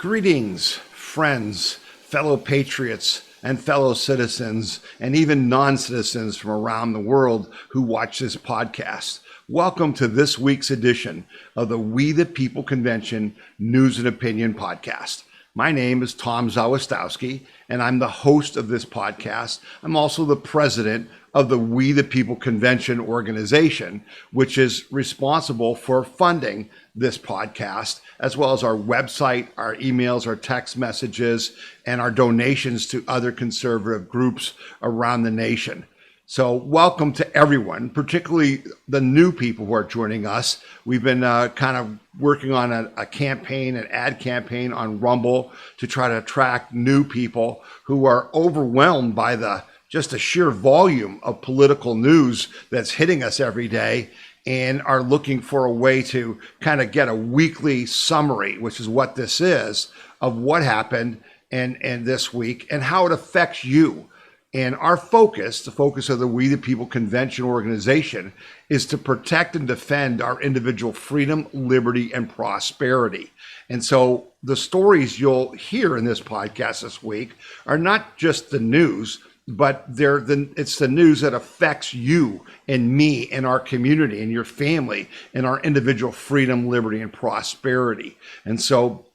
Greetings, friends, fellow patriots, and fellow citizens, and even non-citizens from around the world who watch this podcast. Welcome to this week's edition of the We the People Convention News and Opinion Podcast. My name is Tom Zawistowski, and I'm the host of this podcast. I'm also the president of the We the People Convention organization, which is responsible for funding this podcast, as well as our website, our emails, our text messages, and our donations to other conservative groups around the nation. So welcome to everyone, particularly the new people who are joining us. We've been kind of working on a campaign, an ad campaign on Rumble to try to attract new people who are overwhelmed by just the sheer volume of political news that's hitting us every day and are looking for a way to kind of get a weekly summary, which is what this is, of what happened and this week and how it affects you. And our focus, the focus of the We the People Convention organization, is to protect and defend our individual freedom, liberty, and prosperity. And so the stories you'll hear in this podcast this week are not just the news, but it's the news that affects you and me and our community and your family and our individual freedom, liberty, and prosperity. And so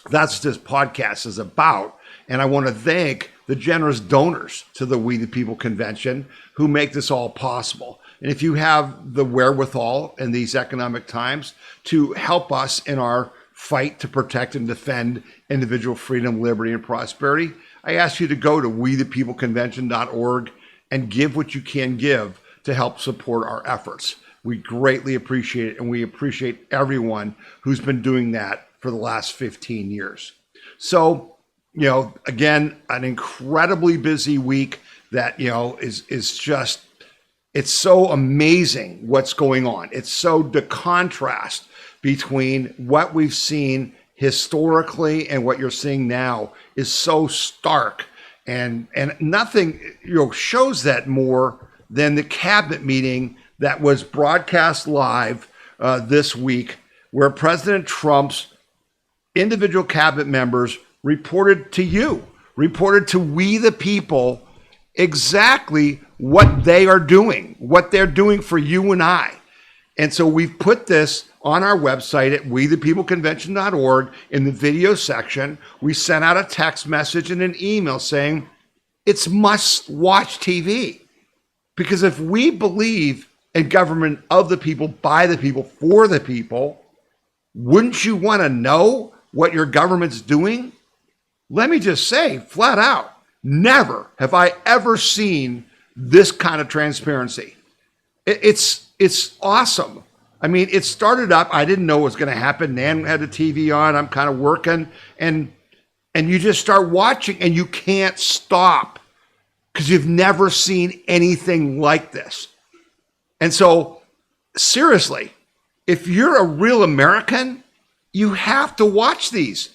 that's what this podcast is about. And I want to thank the generous donors to the We the People Convention who make this all possible. And if you have the wherewithal in these economic times to help us in our fight to protect and defend individual freedom, liberty, and prosperity, I ask you to go to wethepeopleconvention.org and give what you can give to help support our efforts. We greatly appreciate it, and we appreciate everyone who's been doing that for the last 15 years. So, again, an incredibly busy week that, is just, it's so amazing what's going on. It's so the contrast between what we've seen historically and what you're seeing now is so stark, and nothing shows that more than the cabinet meeting that was broadcast live this week, where President Trump's individual cabinet members reported to we the people exactly what they are doing, what they're doing for you and I. And so we've put this on our website at wethepeopleconvention.org in the video section. We sent out a text message and an email saying it's must-watch TV. Because if we believe in government of the people, by the people, for the people, wouldn't you want to know what your government's doing? Let me just say flat out, never have I ever seen this kind of transparency. It's awesome. I mean, it started up, I didn't know what was going to happen. Nan had the TV on, I'm kind of working, and you just start watching and you can't stop because you've never seen anything like this. And so, seriously, if you're a real American, you have to watch these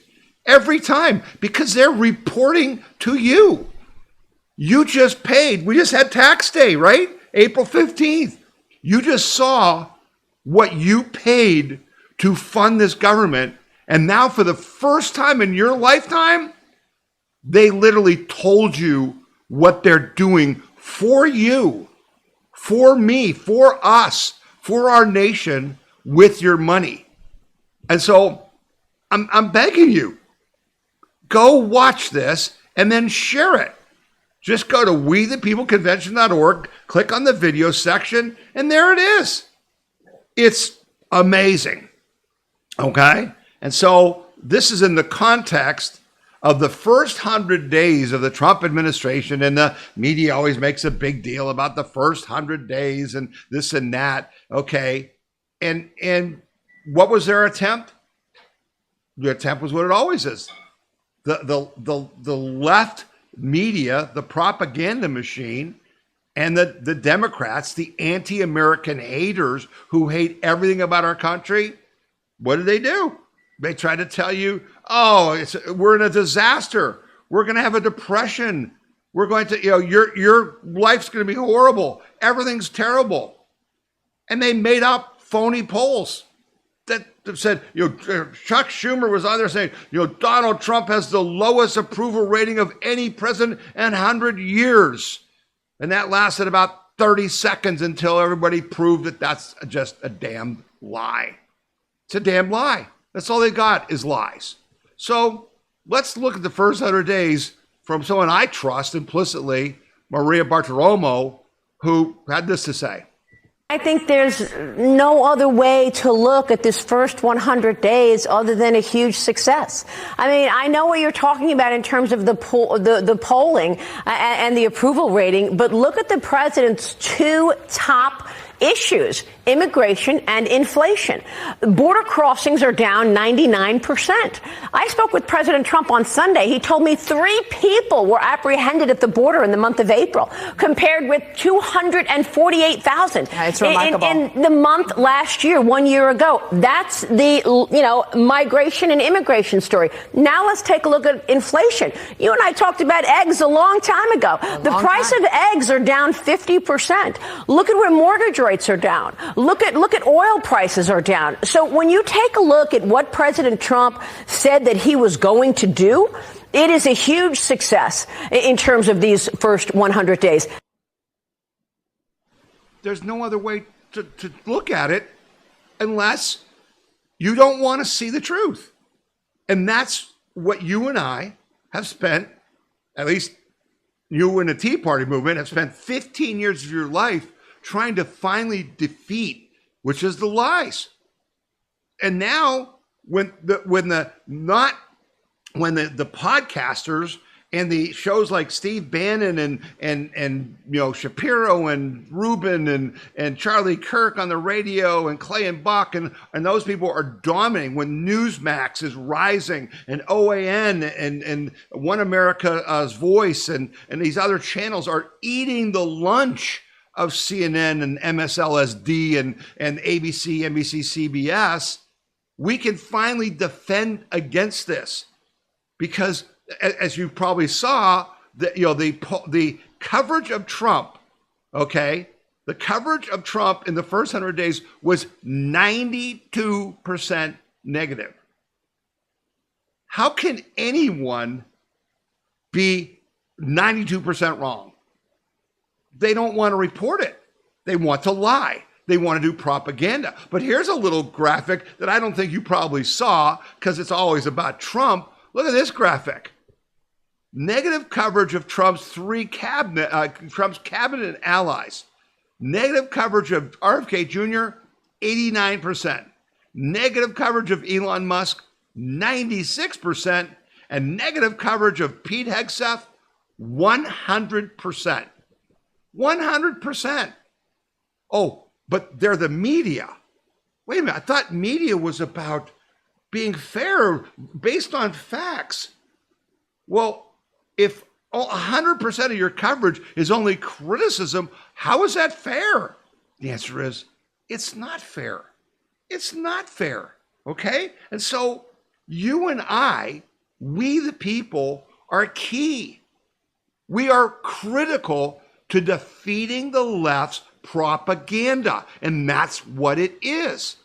every time because they're reporting to you. You just paid, we just had tax day, right? April 15th. You just saw what you paid to fund this government. And now for the first time in your lifetime, they literally told you what they're doing for you, for me, for us, for our nation with your money. And so I'm begging you, go watch this and then share it. Just go to wethepeopleconvention.org, click on the video section, and there it is. It's amazing, okay? And so this is in the context of the first 100 days of the Trump administration, and the media always makes a big deal about the first 100 days and this and that, okay? And what was their attempt? The attempt was what it always is. The left media, the propaganda machine, and the Democrats, the anti-American haters who hate everything about our country, what did they do? They tried to tell you, we're in a disaster. We're going to have a depression. We're going to, your life's going to be horrible. Everything's terrible. And they made up phony polls. that said, Chuck Schumer was on there saying, Donald Trump has the lowest approval rating of any president in 100 years. And that lasted about 30 seconds until everybody proved that that's just a damn lie. It's a damn lie. That's all they got is lies. So let's look at the first 100 days from someone I trust implicitly, Maria Bartiromo, who had this to say. I think there's no other way to look at this first 100 days other than a huge success. I mean, I know what you're talking about in terms of the polling and the approval rating, but look at the president's two top issues, immigration and inflation. Border crossings are down 99%. I spoke with President Trump on Sunday. He told me 3 people were apprehended at the border in the month of April, compared with 248,000 it's remarkable. In the month last year, 1 year ago. That's the, migration and immigration story. Now let's take a look at inflation. You and I talked about eggs a long time ago. The price of eggs are down 50%. Look at where mortgage rates are down. Look at oil prices are down. So when you take a look at what President Trump said that he was going to do, it is a huge success in terms of these first 100 days. There's no other way to look at it unless you don't want to see the truth. And that's what you and I have spent, at least you and the Tea Party movement, have spent 15 years of your life trying to finally defeat, which is the lies. And now when the podcasters and the shows like Steve Bannon and Shapiro and Rubin and Charlie Kirk on the radio and Clay and Buck and those people are dominating, when Newsmax is rising and OAN and One America's Voice and these other channels are eating the lunch of CNN and MSLSD and ABC, NBC, CBS, we can finally defend against this. Because as you probably saw, the coverage of Trump, the coverage of Trump in the first 100 days was 92% negative. How can anyone be 92% wrong? They don't want to report it. They want to lie. They want to do propaganda. But here's a little graphic that I don't think you probably saw because it's always about Trump. Look at this graphic. Negative coverage of Trump's cabinet and allies. Negative coverage of RFK Jr., 89%. Negative coverage of Elon Musk, 96%. And negative coverage of Pete Hegseth, 100%. 100%. Oh, but they're the media. Wait a minute. I thought media was about being fair based on facts. Well, if 100% of your coverage is only criticism, how is that fair? The answer is, it's not fair. It's not fair. Okay? And so you and I, we the people, are key. We are critical to defeating the left's propaganda. And that's what it is.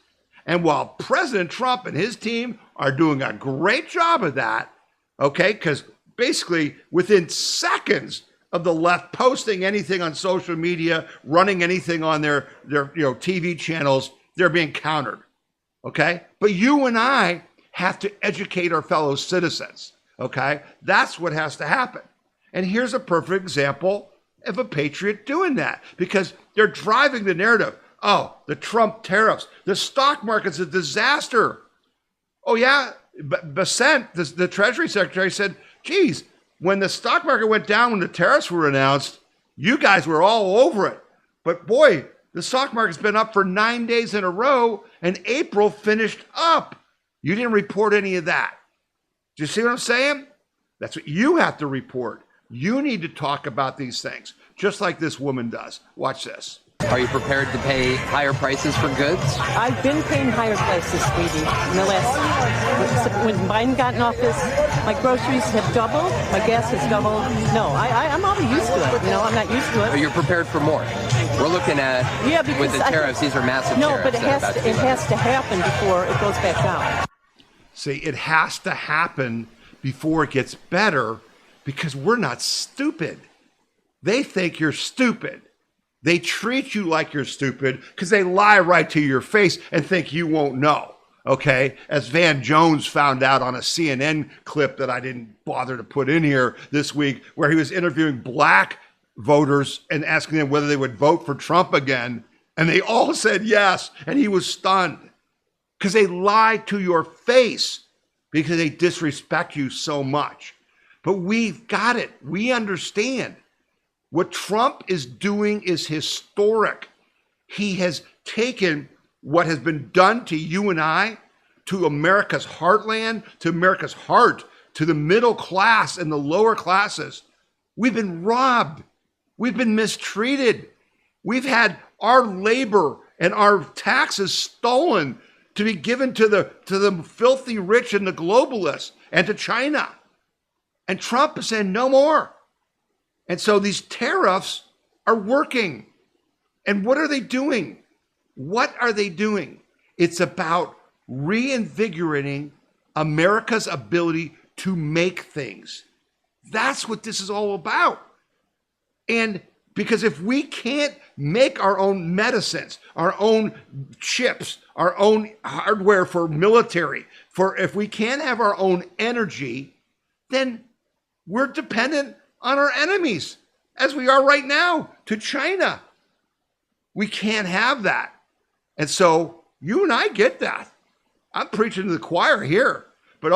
And while President Trump and his team are doing a great job of that, because basically within seconds of the left posting anything on social media, running anything on their TV channels, they're being countered. But you and I have to educate our fellow citizens. That's what has to happen. And here's a perfect example of a patriot doing that, because they're driving the narrative. Oh, the Trump tariffs. The stock market's a disaster. Oh, yeah. Bessent, the Treasury Secretary, said, geez, when the stock market went down when the tariffs were announced, you guys were all over it. But boy, the stock market's been up for 9 days in a row, and April finished up. You didn't report any of that. Do you see what I'm saying? That's what you have to report. You need to talk about these things, just like this woman does. Watch this. Are you prepared to pay higher prices for goods? I've been paying higher prices, sweetie. In the last, when Biden got in office, My groceries have doubled. My gas has doubled. No, I'm already used to it. I'm not used to it. But you're prepared for more. We're looking at, with the tariffs, these are massive tariffs. No, but it has to happen before it goes back down. See, it has to happen before it gets better because we're not stupid. They think you're stupid. They treat you like you're stupid because they lie right to your face and think you won't know. Okay, as Van Jones found out on a CNN clip that I didn't bother to put in here this week, where he was interviewing black voters and asking them whether they would vote for Trump again. And they all said yes. And he was stunned because they lie to your face because they disrespect you so much. But we've got it. We understand. What Trump is doing is historic. He has taken what has been done to you and I, to America's heartland, to America's heart, to the middle class and the lower classes. We've been robbed. We've been mistreated. We've had our labor and our taxes stolen to be given to the filthy rich and the globalists and to China. And Trump is saying no more. And so these tariffs are working. And what are they doing? What are they doing? It's about reinvigorating America's ability to make things. That's what this is all about. And because if we can't make our own medicines, our own chips, our own hardware for military, if we can't have our own energy, then we're dependent on our enemies, as we are right now, to China. We can't have that. And so you and I get that. I'm preaching to the choir here. But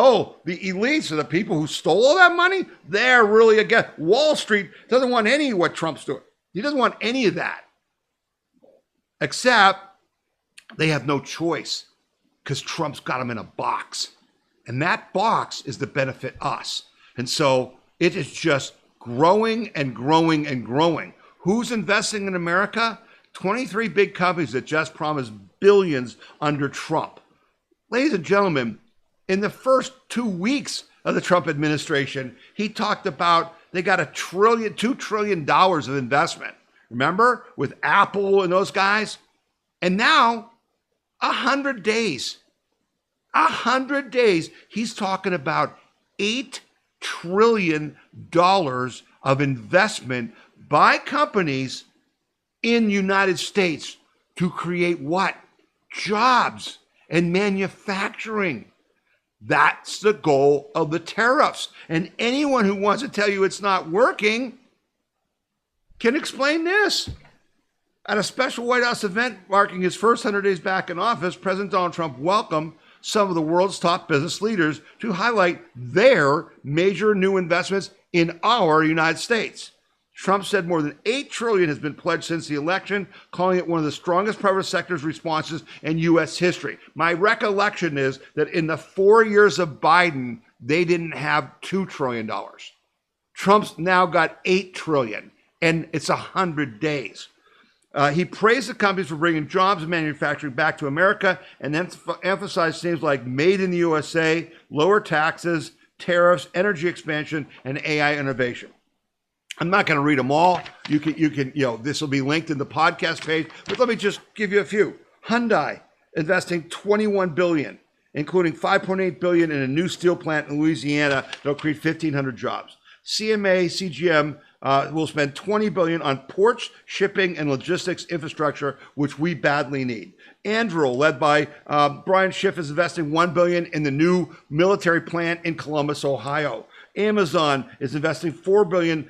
the elites are the people who stole all that money. They're really against. Wall Street doesn't want any of what Trump's doing. He doesn't want any of that. Except they have no choice because Trump's got them in a box. And that box is to benefit us. And so it is just growing and growing and growing. Who's investing in America? 23 big companies that just promised billions under Trump. Ladies and gentlemen, in the first 2 weeks of the Trump administration, he talked about they got $2 trillion of investment. Remember, with Apple and those guys? And now, 100 days, he's talking about $8 trillion of investment by companies in the United States to create what? Jobs and manufacturing. That's the goal of the tariffs. And anyone who wants to tell you it's not working can explain this. At a special White House event marking his first 100 days back in office, President Donald Trump welcomed some of the world's top business leaders to highlight their major new investments in our United States. Trump said more than $8 trillion has been pledged since the election, calling it one of the strongest private sector's responses in U.S. history. My recollection is that in the 4 years of Biden, they didn't have $2 trillion. Trump's now got $8 trillion, and it's 100 days. He praised the companies for bringing jobs and manufacturing back to America and then emphasized things like made in the USA, lower taxes, tariffs, energy expansion, and AI innovation. I'm not going to read them all. You can, this will be linked in the podcast page, but let me just give you a few. Hyundai investing $21 billion, including $5.8 billion in a new steel plant in Louisiana that'll create 1,500 jobs. CGM will spend $20 billion on ports, shipping, and logistics infrastructure, which we badly need. Anduril, led by Brian Schiff, is investing $1 billion in the new military plant in Columbus, Ohio. Amazon is investing $4 billion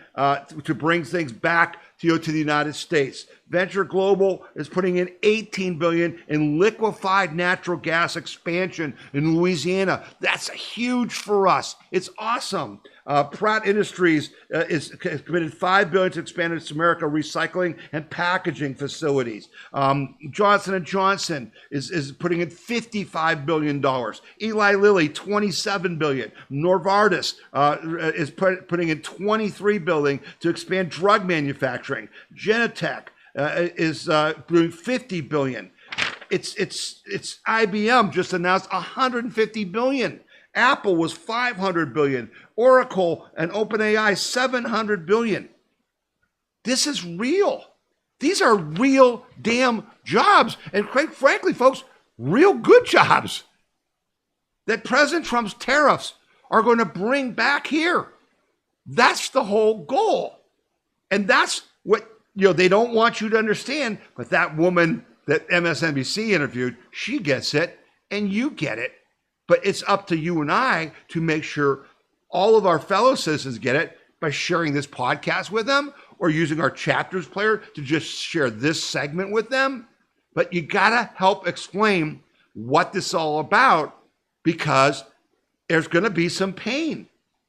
to bring things back to the United States. Venture Global is putting in $18 billion in liquefied natural gas expansion in Louisiana. That's huge for us. It's awesome. Pratt Industries is committed $5 billion to expand its America recycling and packaging facilities. Johnson & Johnson is putting in $55 billion. Eli Lilly, $27 billion. Novartis is putting in $23 billion to expand drug manufacturing. Genentech is doing $50 billion. It's IBM just announced $150 billion. Apple was $500 billion. Oracle and OpenAI, $700 billion. This is real. These are real damn jobs. And quite frankly, folks, real good jobs that President Trump's tariffs are going to bring back here. That's the whole goal. And that's what, they don't want you to understand. But that woman that MSNBC interviewed, she gets it and you get it. But it's up to you and I to make sure all of our fellow citizens get it by sharing this podcast with them or using our chapters player to just share this segment with them. But you gotta help explain what this is all about, because there's gonna be some pain.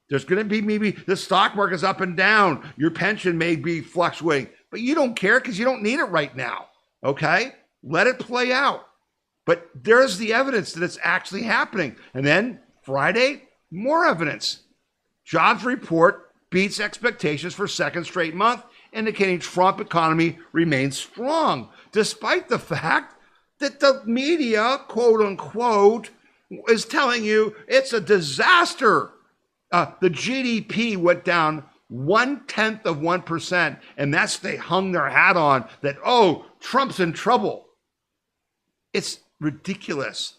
There's gonna be maybe the stock market's up and down. Your pension may be fluctuating, but you don't care because you don't need it right now, okay? Let it play out. But there's the evidence that it's actually happening. And then Friday, more evidence. Jobs report beats expectations for second straight month, indicating Trump economy remains strong, despite the fact that the media, quote unquote, is telling you it's a disaster. The GDP went down 0.1%, and that's they hung their hat on that, oh, Trump's in trouble. It's ridiculous.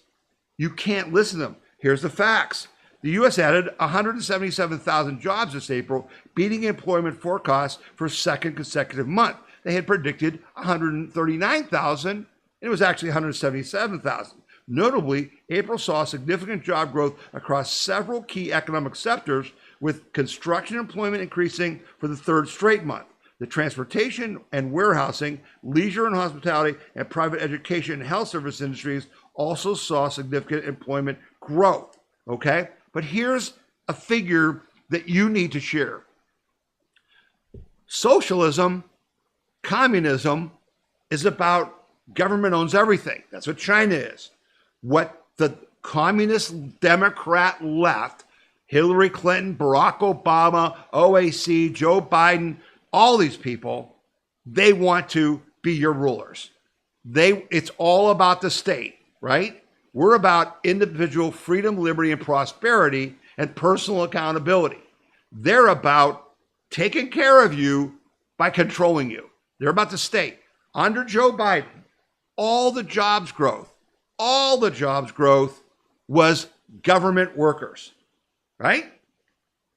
You can't listen to them. Here's the facts. The U.S. added 177,000 jobs this April, beating employment forecasts for a second consecutive month. They had predicted 139,000, and it was actually 177,000. Notably, April saw significant job growth across several key economic sectors, with construction employment increasing for the third straight month. The transportation and warehousing, leisure and hospitality, and private education and health service industries also saw significant employment growth, okay? But here's a figure that you need to share. Socialism, communism is about government owns everything. That's what China is. What the communist Democrat left, Hillary Clinton, Barack Obama, OAC, Joe Biden, all these people, they want to be your rulers. It's all about the state, right? We're about individual freedom, liberty, and prosperity and personal accountability. They're about taking care of you by controlling you. They're about the state. Under Joe Biden, all the jobs growth was government workers, right?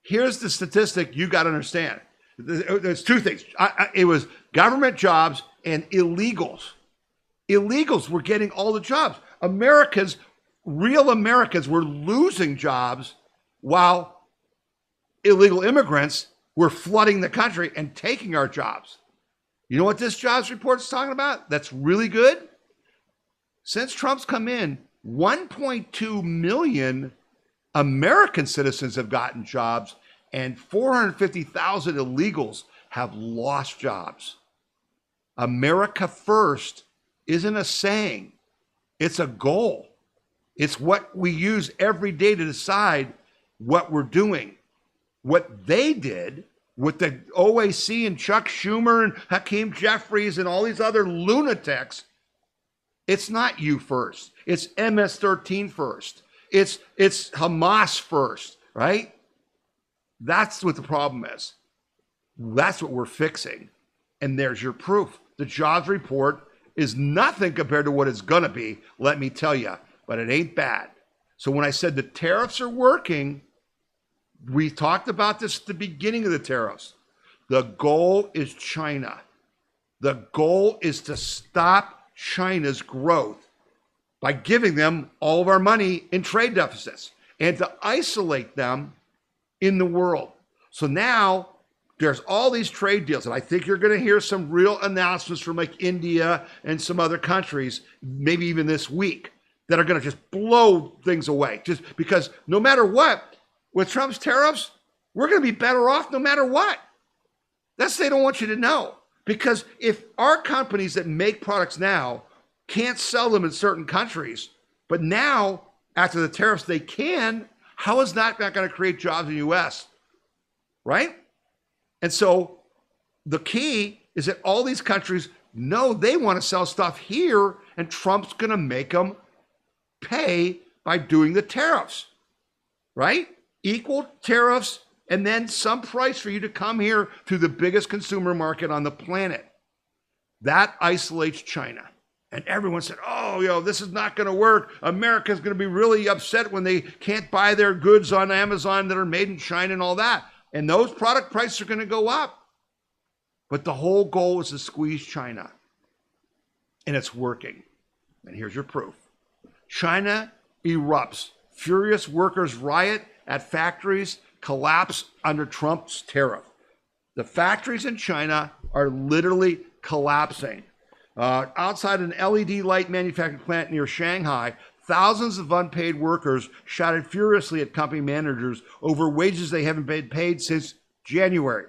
Here's the statistic you got to understand. There's two things. It was government jobs and illegals. Illegals were getting all the jobs. Real Americans were losing jobs while illegal immigrants were flooding the country and taking our jobs. You know what this jobs report is talking about? That's really good. Since Trump's come in, 1.2 million American citizens have gotten jobs, and 450,000 illegals have lost jobs. America first isn't a saying. It's a goal. It's what we use every day to decide what we're doing. What they did with the OAC and Chuck Schumer and Hakeem Jeffries and all these other lunatics, it's not you first. It's MS-13 first. It's Hamas first, right? That's what the problem is. That's what we're fixing. And there's your proof. The jobs report is nothing compared to what it's going to be, let me tell you. But it ain't bad. So when I said the tariffs are working, we talked about this at the beginning of the tariffs. The goal is China. The goal is to stop China's growth by giving them all of our money in trade deficits and to isolate them in the world. So now there's all these trade deals, and I think you're going to hear some real announcements from like India and some other countries, maybe even this week, that are going to just blow things away. Just because no matter what, with Trump's tariffs, we're going to be better off no matter what. That's they don't want you to know. Because if our companies that make products now can't sell them in certain countries, but now after the tariffs they can, how is that not going to create jobs in the U.S., right? And so the key is that all these countries know they want to sell stuff here, and Trump's going to make them pay by doing the tariffs. right? Equal tariffs and then some price for you to come here to the biggest consumer market on the planet. That isolates China. And everyone said, oh, this is not going to work. America's going to be really upset when they can't buy their goods on Amazon that are made in China and all that. And those product prices are going to go up. But the whole goal is to squeeze China. And it's working. And here's your proof. China erupts. Furious workers riot at factories, collapse under Trump's tariff. The factories in China are literally collapsing. Outside an LED light manufacturing plant near Shanghai, thousands of unpaid workers shouted furiously at company managers over wages they haven't been paid since January.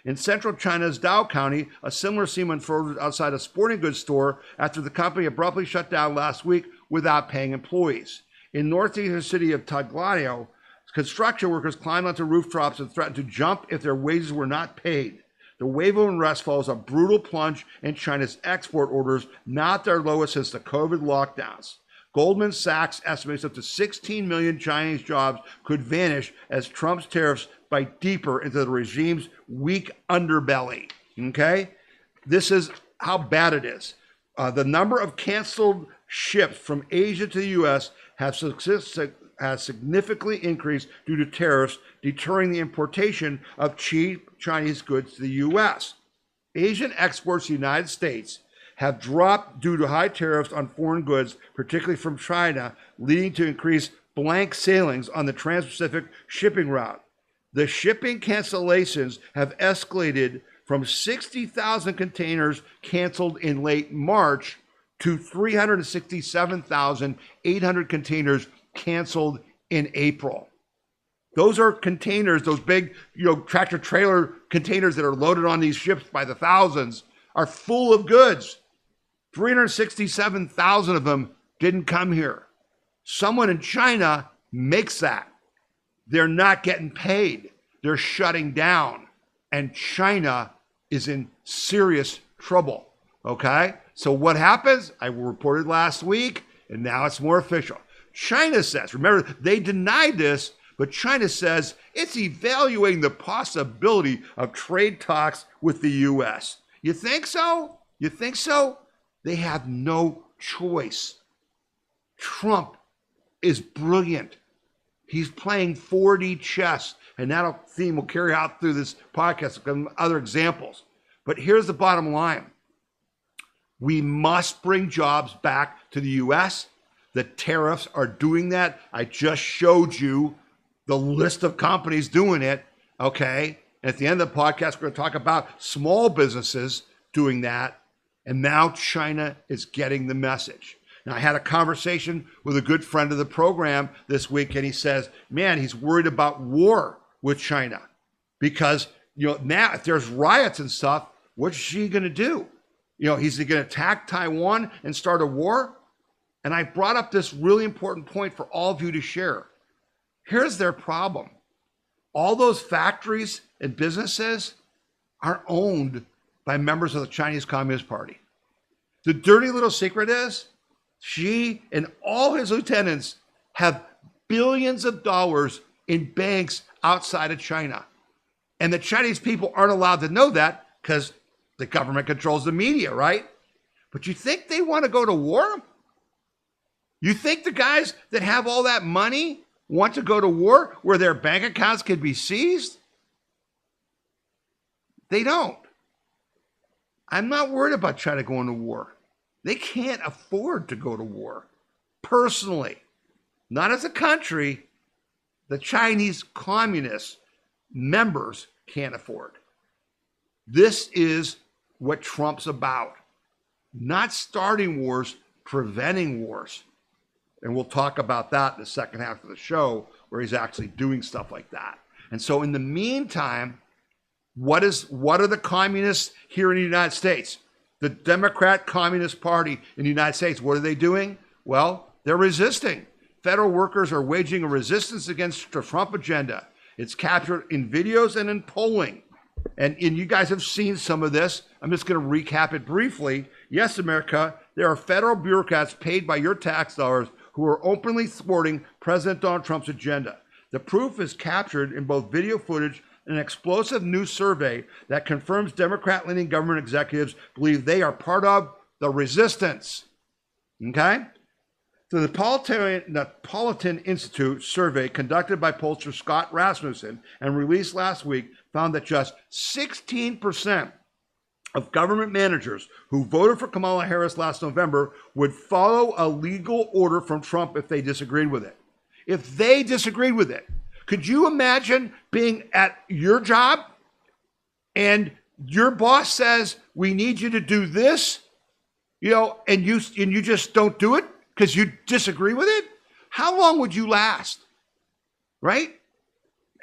In central China's Dao County, a similar scene unfolded outside a sporting goods store after the company abruptly shut down last week without paying employees. In northeastern city of Taglio, construction workers climbed onto rooftops and threatened to jump if their wages were not paid. The wave of unrest follows a brutal plunge in China's export orders, not their lowest since the COVID lockdowns. Goldman Sachs estimates up to 16 million Chinese jobs could vanish as Trump's tariffs bite deeper into the regime's weak underbelly. Okay? This is how bad it is. The number of canceled ships from Asia to the U.S. has significantly increased due to tariffs deterring the importation of cheap Chinese goods to the U.S. Asian exports to the United States have dropped due to high tariffs on foreign goods, particularly from China, leading to increased blank sailings on the Trans-Pacific shipping route. The shipping cancellations have escalated from 60,000 containers canceled in late March to 367,800 containers canceled in April. Those are containers, those big, tractor trailer containers that are loaded on these ships by the thousands are full of goods. 367,000 of them didn't come here. Someone in China makes that. They're not getting paid. They're shutting down. And China is in serious trouble. Okay? So what happens? I reported last week, and now it's more official. China says, remember, they denied this, but China says it's evaluating the possibility of trade talks with the U.S. You think so? You think so? They have no choice. Trump is brilliant. He's playing 4D chess, and that theme will carry out through this podcast and other examples. But here's the bottom line. We must bring jobs back to the U.S. The tariffs are doing that. I just showed you the list of companies doing it, okay? And at the end of the podcast, we're going to talk about small businesses doing that. And now China is getting the message. Now, I had a conversation with a good friend of the program this week, and he says, man, he's worried about war with China because, now if there's riots and stuff, what's she going to do? He's going to attack Taiwan and start a war? And I brought up this really important point for all of you to share. Here's their problem. All those factories and businesses are owned by members of the Chinese Communist Party. The dirty little secret is Xi and all his lieutenants have billions of dollars in banks outside of China. And the Chinese people aren't allowed to know that because the government controls the media, right? But you think they want to go to war? You think the guys that have all that money want to go to war where their bank accounts could be seized? They don't. I'm not worried about China going to war. They can't afford to go to war. Personally, not as a country, the Chinese communist members can't afford. This is what Trump's about. Not starting wars, preventing wars. And we'll talk about that in the second half of the show, where he's actually doing stuff like that. And so in the meantime, what are the communists here in the United States? The Democrat Communist Party in the United States, what are they doing? Well, they're resisting. Federal workers are waging a resistance against the Trump agenda. It's captured in videos and in polling. And you guys have seen some of this. I'm just going to recap it briefly. Yes, America, there are federal bureaucrats paid by your tax dollars who are openly thwarting President Donald Trump's agenda. The proof is captured in both video footage and an explosive new survey that confirms Democrat-leaning government executives believe they are part of the resistance. Okay? So the Napolitan Institute survey conducted by pollster Scott Rasmussen and released last week found that just 16% of government managers who voted for Kamala Harris last November would follow a legal order from Trump if they disagreed with it. If they disagreed with it, could you imagine being at your job and your boss says, we need you to do this, and you just don't do it because you disagree with it? How long would you last? Right?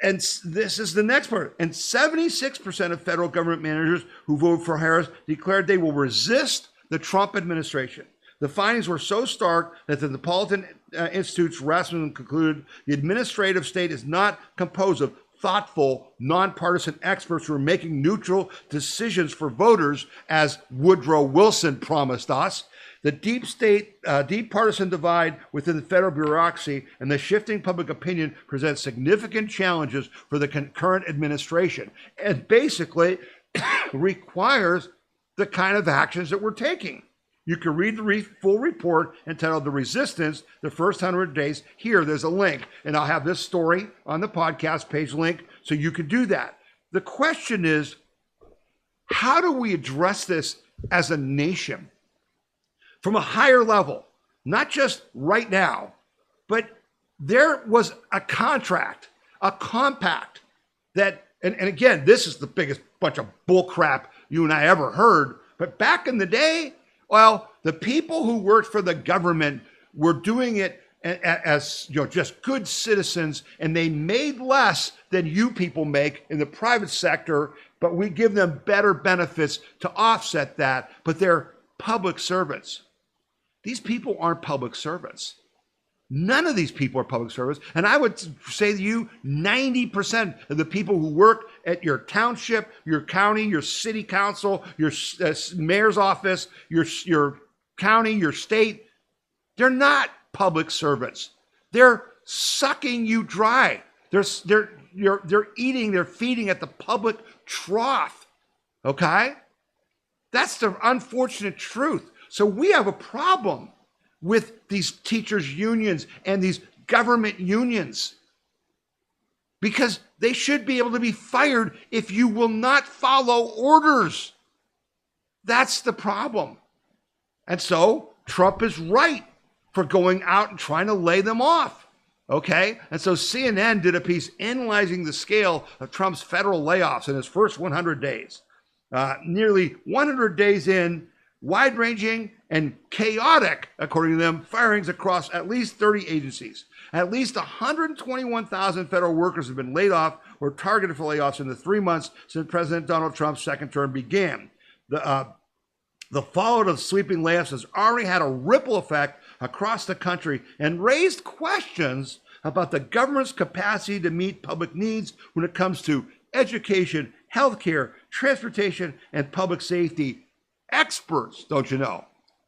And this is the next part. And 76% of federal government managers who voted for Harris declared they will resist the Trump administration. The findings were so stark that the Napolitan Institute's Rasmussen concluded the administrative state is not composed of thoughtful, nonpartisan experts who are making neutral decisions for voters, as Woodrow Wilson promised us. The deep partisan divide within the federal bureaucracy and the shifting public opinion presents significant challenges for the current administration and basically requires the kind of actions that we're taking. You can read the full report entitled The Resistance, the First 100 Days. Here, there's a link, and I'll have this story on the podcast page link so you can do that. The question is, how do we address this as a nation? From a higher level, not just right now, but there was a contract, a compact that, and again, this is the biggest bunch of bullcrap you and I ever heard, but back in the day, well, the people who worked for the government were doing it as just good citizens, and they made less than you people make in the private sector, but we give them better benefits to offset that, but they're public servants. These people aren't public servants. None of these people are public servants. And I would say to you, 90% of the people who work at your township, your county, your city council, your mayor's office, your county, your state, they're not public servants. They're sucking you dry. They're eating, they're feeding at the public trough. Okay? That's the unfortunate truth. So we have a problem with these teachers' unions and these government unions because they should be able to be fired if you will not follow orders. That's the problem. And so Trump is right for going out and trying to lay them off. Okay? And so CNN did a piece analyzing the scale of Trump's federal layoffs in his first 100 days. Nearly 100 days in, wide-ranging and chaotic, according to them, firings across at least 30 agencies. At least 121,000 federal workers have been laid off or targeted for layoffs in the 3 months since President Donald Trump's second term began. The fallout of sweeping layoffs has already had a ripple effect across the country and raised questions about the government's capacity to meet public needs when it comes to education, healthcare, transportation, and public safety. Experts, don't you know?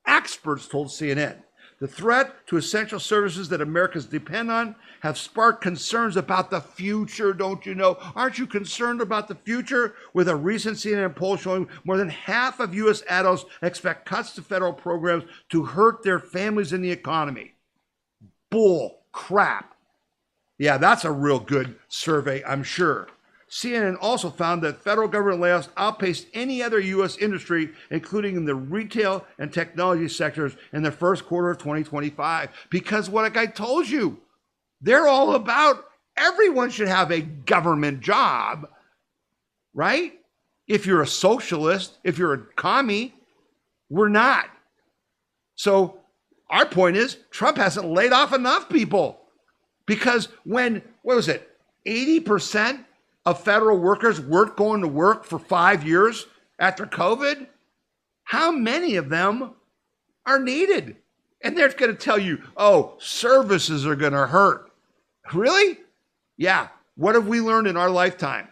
Experts told CNN the threat to essential services that Americans depend on have sparked concerns about the future, don't you know? Aren't you concerned about the future? With a recent CNN poll showing more than half of U.S. adults expect cuts to federal programs to hurt their families and the economy. Bull crap. Yeah, that's a real good survey, I'm sure. CNN also found that federal government layoffs outpaced any other U.S. industry, including in the retail and technology sectors in the first quarter of 2025. Because like I told you, they're all about everyone should have a government job, right? If you're a socialist, if you're a commie, we're not. So our point is Trump hasn't laid off enough people because when, 80% of federal workers weren't going to work for 5 years after COVID, how many of them are needed? And they're going to tell you, oh, services are going to hurt. Really? Yeah. What have we learned in our lifetime?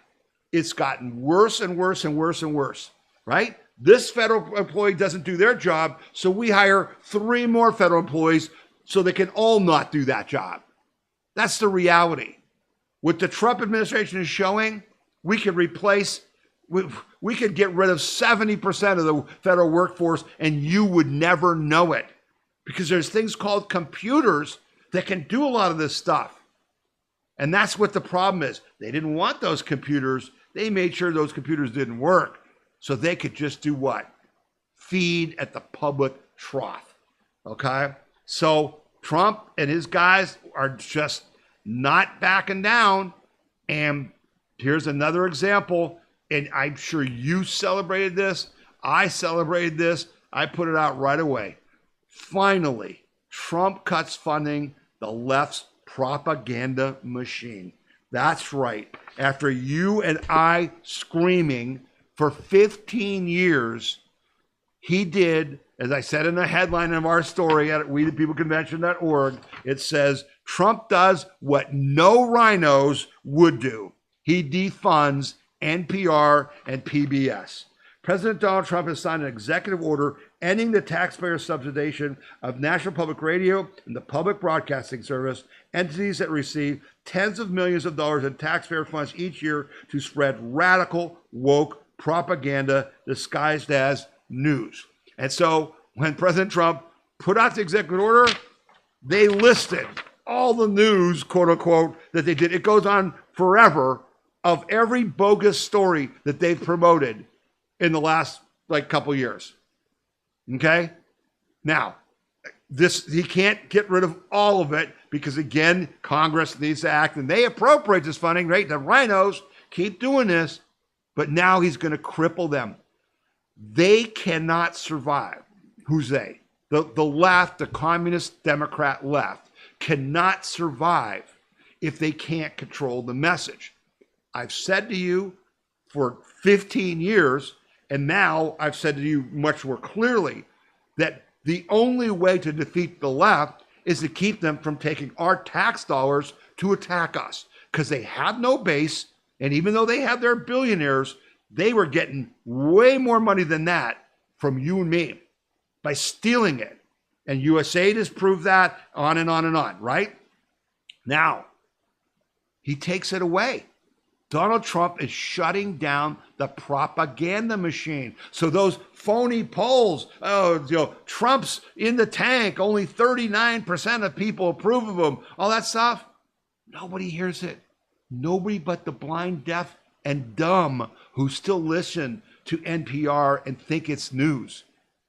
It's gotten worse and worse and worse and worse, right? This federal employee doesn't do their job, so we hire 3 more federal employees so they can all not do that job. That's the reality. What the Trump administration is showing, we could we could get rid of 70% of the federal workforce and you would never know it, because there's things called computers that can do a lot of this stuff. And that's what the problem is. They didn't want those computers. They made sure those computers didn't work so they could just do what? Feed at the public trough. Okay? So Trump and his guys are just not backing down. And here's another example. And I'm sure you celebrated this. I celebrated this. I put it out right away. Finally, Trump cuts funding the left's propaganda machine. That's right. After you and I screaming for 15 years, he did, as I said in the headline of our story at WeThePeopleConvention.org, it says, Trump does what no rhinos would do. He defunds NPR and PBS. President Donald Trump has signed an executive order ending the taxpayer subsidization of National Public Radio and the Public Broadcasting Service, entities that receive tens of millions of dollars in taxpayer funds each year to spread radical, woke propaganda disguised as news. And so when President Trump put out the executive order, they listed all the news, quote unquote, that they did. It goes on forever of every bogus story that they've promoted in the last couple years. Okay? Now, he can't get rid of all of it because, again, Congress needs to act and they appropriate this funding, right? The rhinos keep doing this, but now he's going to cripple them. They cannot survive. Who's they? The left, the communist Democrat left, cannot survive if they can't control the message. I've said to you for 15 years, and now I've said to you much more clearly, that the only way to defeat the left is to keep them from taking our tax dollars to attack us, because they have no base. And even though they have their billionaires, they were getting way more money than that from you and me by stealing it. And USAID has proved that, on and on and on, right? Now, he takes it away. Donald Trump is shutting down the propaganda machine. So those phony polls, Trump's in the tank, only 39% of people approve of him, all that stuff, nobody hears it. Nobody but the blind, deaf, and dumb who still listen to NPR and think it's news,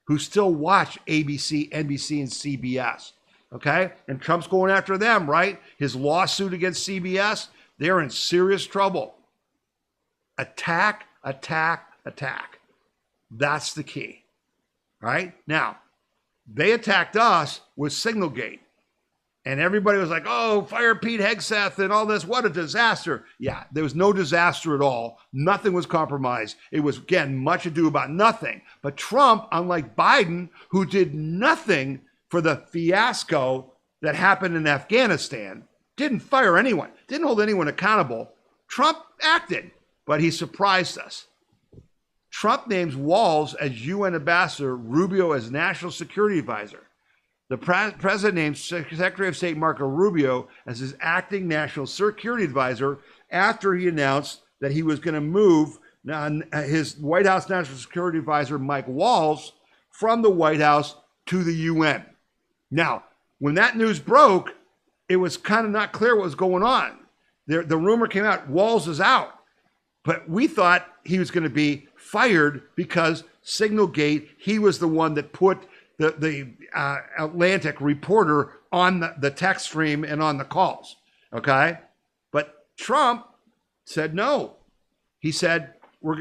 who still watch ABC, NBC, and CBS, okay? And Trump's going after them, right? His lawsuit against CBS, they're in serious trouble. Attack, attack, attack. That's the key, right? Now, they attacked us with Signalgate. And everybody was like, oh, fire Pete Hegseth and all this. What a disaster. Yeah, there was no disaster at all. Nothing was compromised. It was, again, much ado about nothing. But Trump, unlike Biden, who did nothing for the fiasco that happened in Afghanistan, didn't fire anyone, didn't hold anyone accountable. Trump acted, but he surprised us. Trump names Waltz as UN ambassador, Rubio as national security advisor. The president named Secretary of State Marco Rubio as his acting national security advisor after he announced that he was going to move his White House national security advisor, Mike Waltz, from the White House to the UN. Now, when that news broke, it was kind of not clear what was going on. The rumor came out, Waltz is out. But we thought he was going to be fired because Signalgate, he was the one that put the Atlantic reporter on the text stream and on the calls, okay? But Trump said no. He said, we're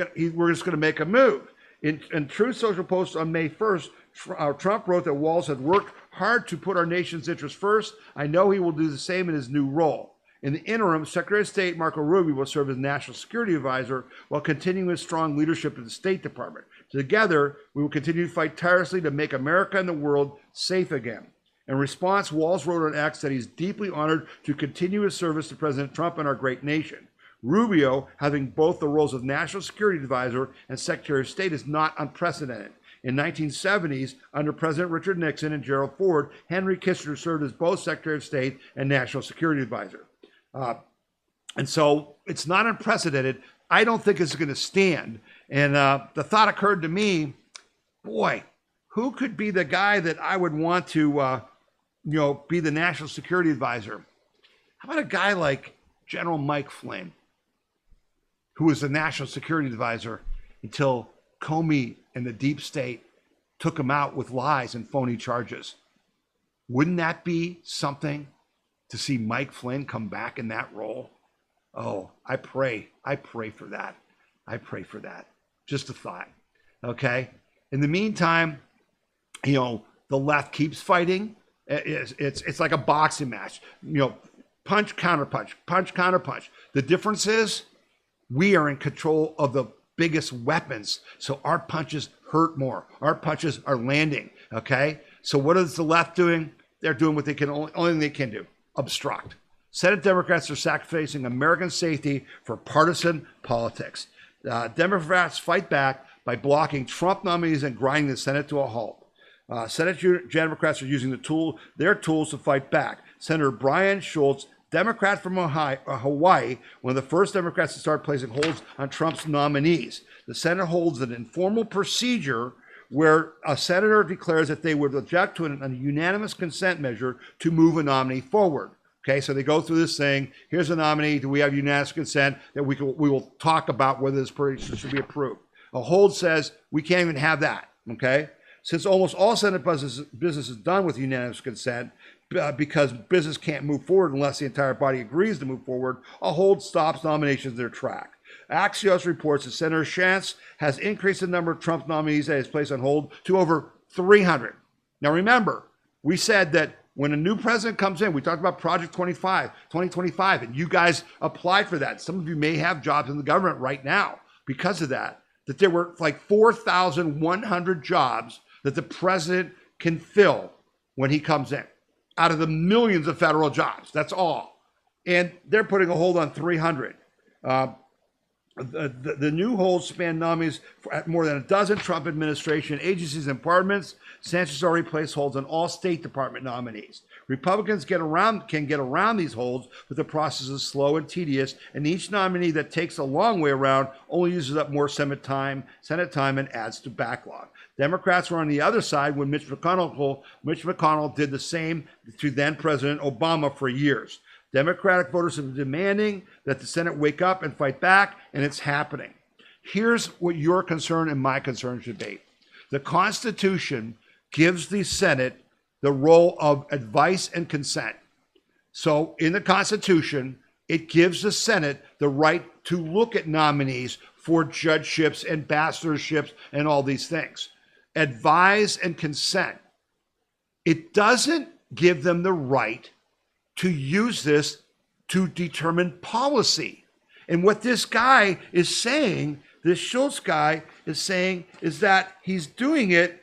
just going to make a move. In Truth Social Post on May 1st, Trump wrote that Waltz had worked hard to put our nation's interests first. I know he will do the same in his new role. In the interim, Secretary of State Marco Rubio will serve as National Security Advisor while continuing his strong leadership in the State Department. Together, we will continue to fight tirelessly to make America and the world safe again. In response, Waltz wrote on X that he's deeply honored to continue his service to President Trump and our great nation. Rubio, having both the roles of National Security Advisor and Secretary of State, is not unprecedented. In 1970s, under President Richard Nixon and Gerald Ford, Henry Kissinger served as both Secretary of State and National Security Advisor. And so it's not unprecedented. I don't think it's going to stand. And the thought occurred to me, boy, who could be the guy that I would want to, be the national security advisor? How about a guy like General Mike Flynn, who was the national security advisor until Comey and the deep state took him out with lies and phony charges? Wouldn't that be something to see Mike Flynn come back in that role? Oh, I pray for that. I pray for that. Just a thought. Okay. In the meantime, the left keeps fighting. It's like a boxing match. Punch, counter punch, punch, counter punch. The difference is we are in control of the biggest weapons. So our punches hurt more. Our punches are landing. Okay. So what is the left doing? They're doing what they can, only thing they can do, obstruct. Senate Democrats are sacrificing American safety for partisan politics. Democrats fight back by blocking Trump nominees and grinding the Senate to a halt. Senate Democrats are using their tools to fight back. Senator Brian Schultz, Democrat from Hawaii, one of the first Democrats to start placing holds on Trump's nominees. The Senate holds an informal procedure where a senator declares that they would object to a unanimous consent measure to move a nominee forward. Okay, so they go through this thing. Here's a nominee. Do we have unanimous consent that we will talk about whether this person should be approved? A hold says we can't even have that. Okay, since almost all Senate business is done with unanimous consent, because business can't move forward unless the entire body agrees to move forward, a hold stops nominations in their track. Axios reports that Senator Shantz has increased the number of Trump nominees that is placed on hold to over 300. Now remember, we said that when a new president comes in, we talked about Project 2025, and you guys applied for that. Some of you may have jobs in the government right now because of that there were like 4,100 jobs that the president can fill when he comes in out of the millions of federal jobs. That's all. And they're putting a hold on 300. The new holds span nominees at more than a dozen Trump administration agencies and departments. Sanchez already placed holds on all State Department nominees. Republicans can get around these holds, but the process is slow and tedious, and each nominee that takes a long way around only uses up more Senate time and adds to backlog. Democrats were on the other side when Mitch McConnell did the same to then President Obama for years. Democratic voters have been demanding that the Senate wake up and fight back, and it's happening. Here's what your concern and my concern should be. The Constitution gives the Senate the role of advice and consent. So in the Constitution, it gives the Senate the right to look at nominees for judgeships, ambassadorships, and all these things. Advise and consent. It doesn't give them the right to use this to determine policy. And what this guy is saying, this Schultz guy is saying, is that he's doing it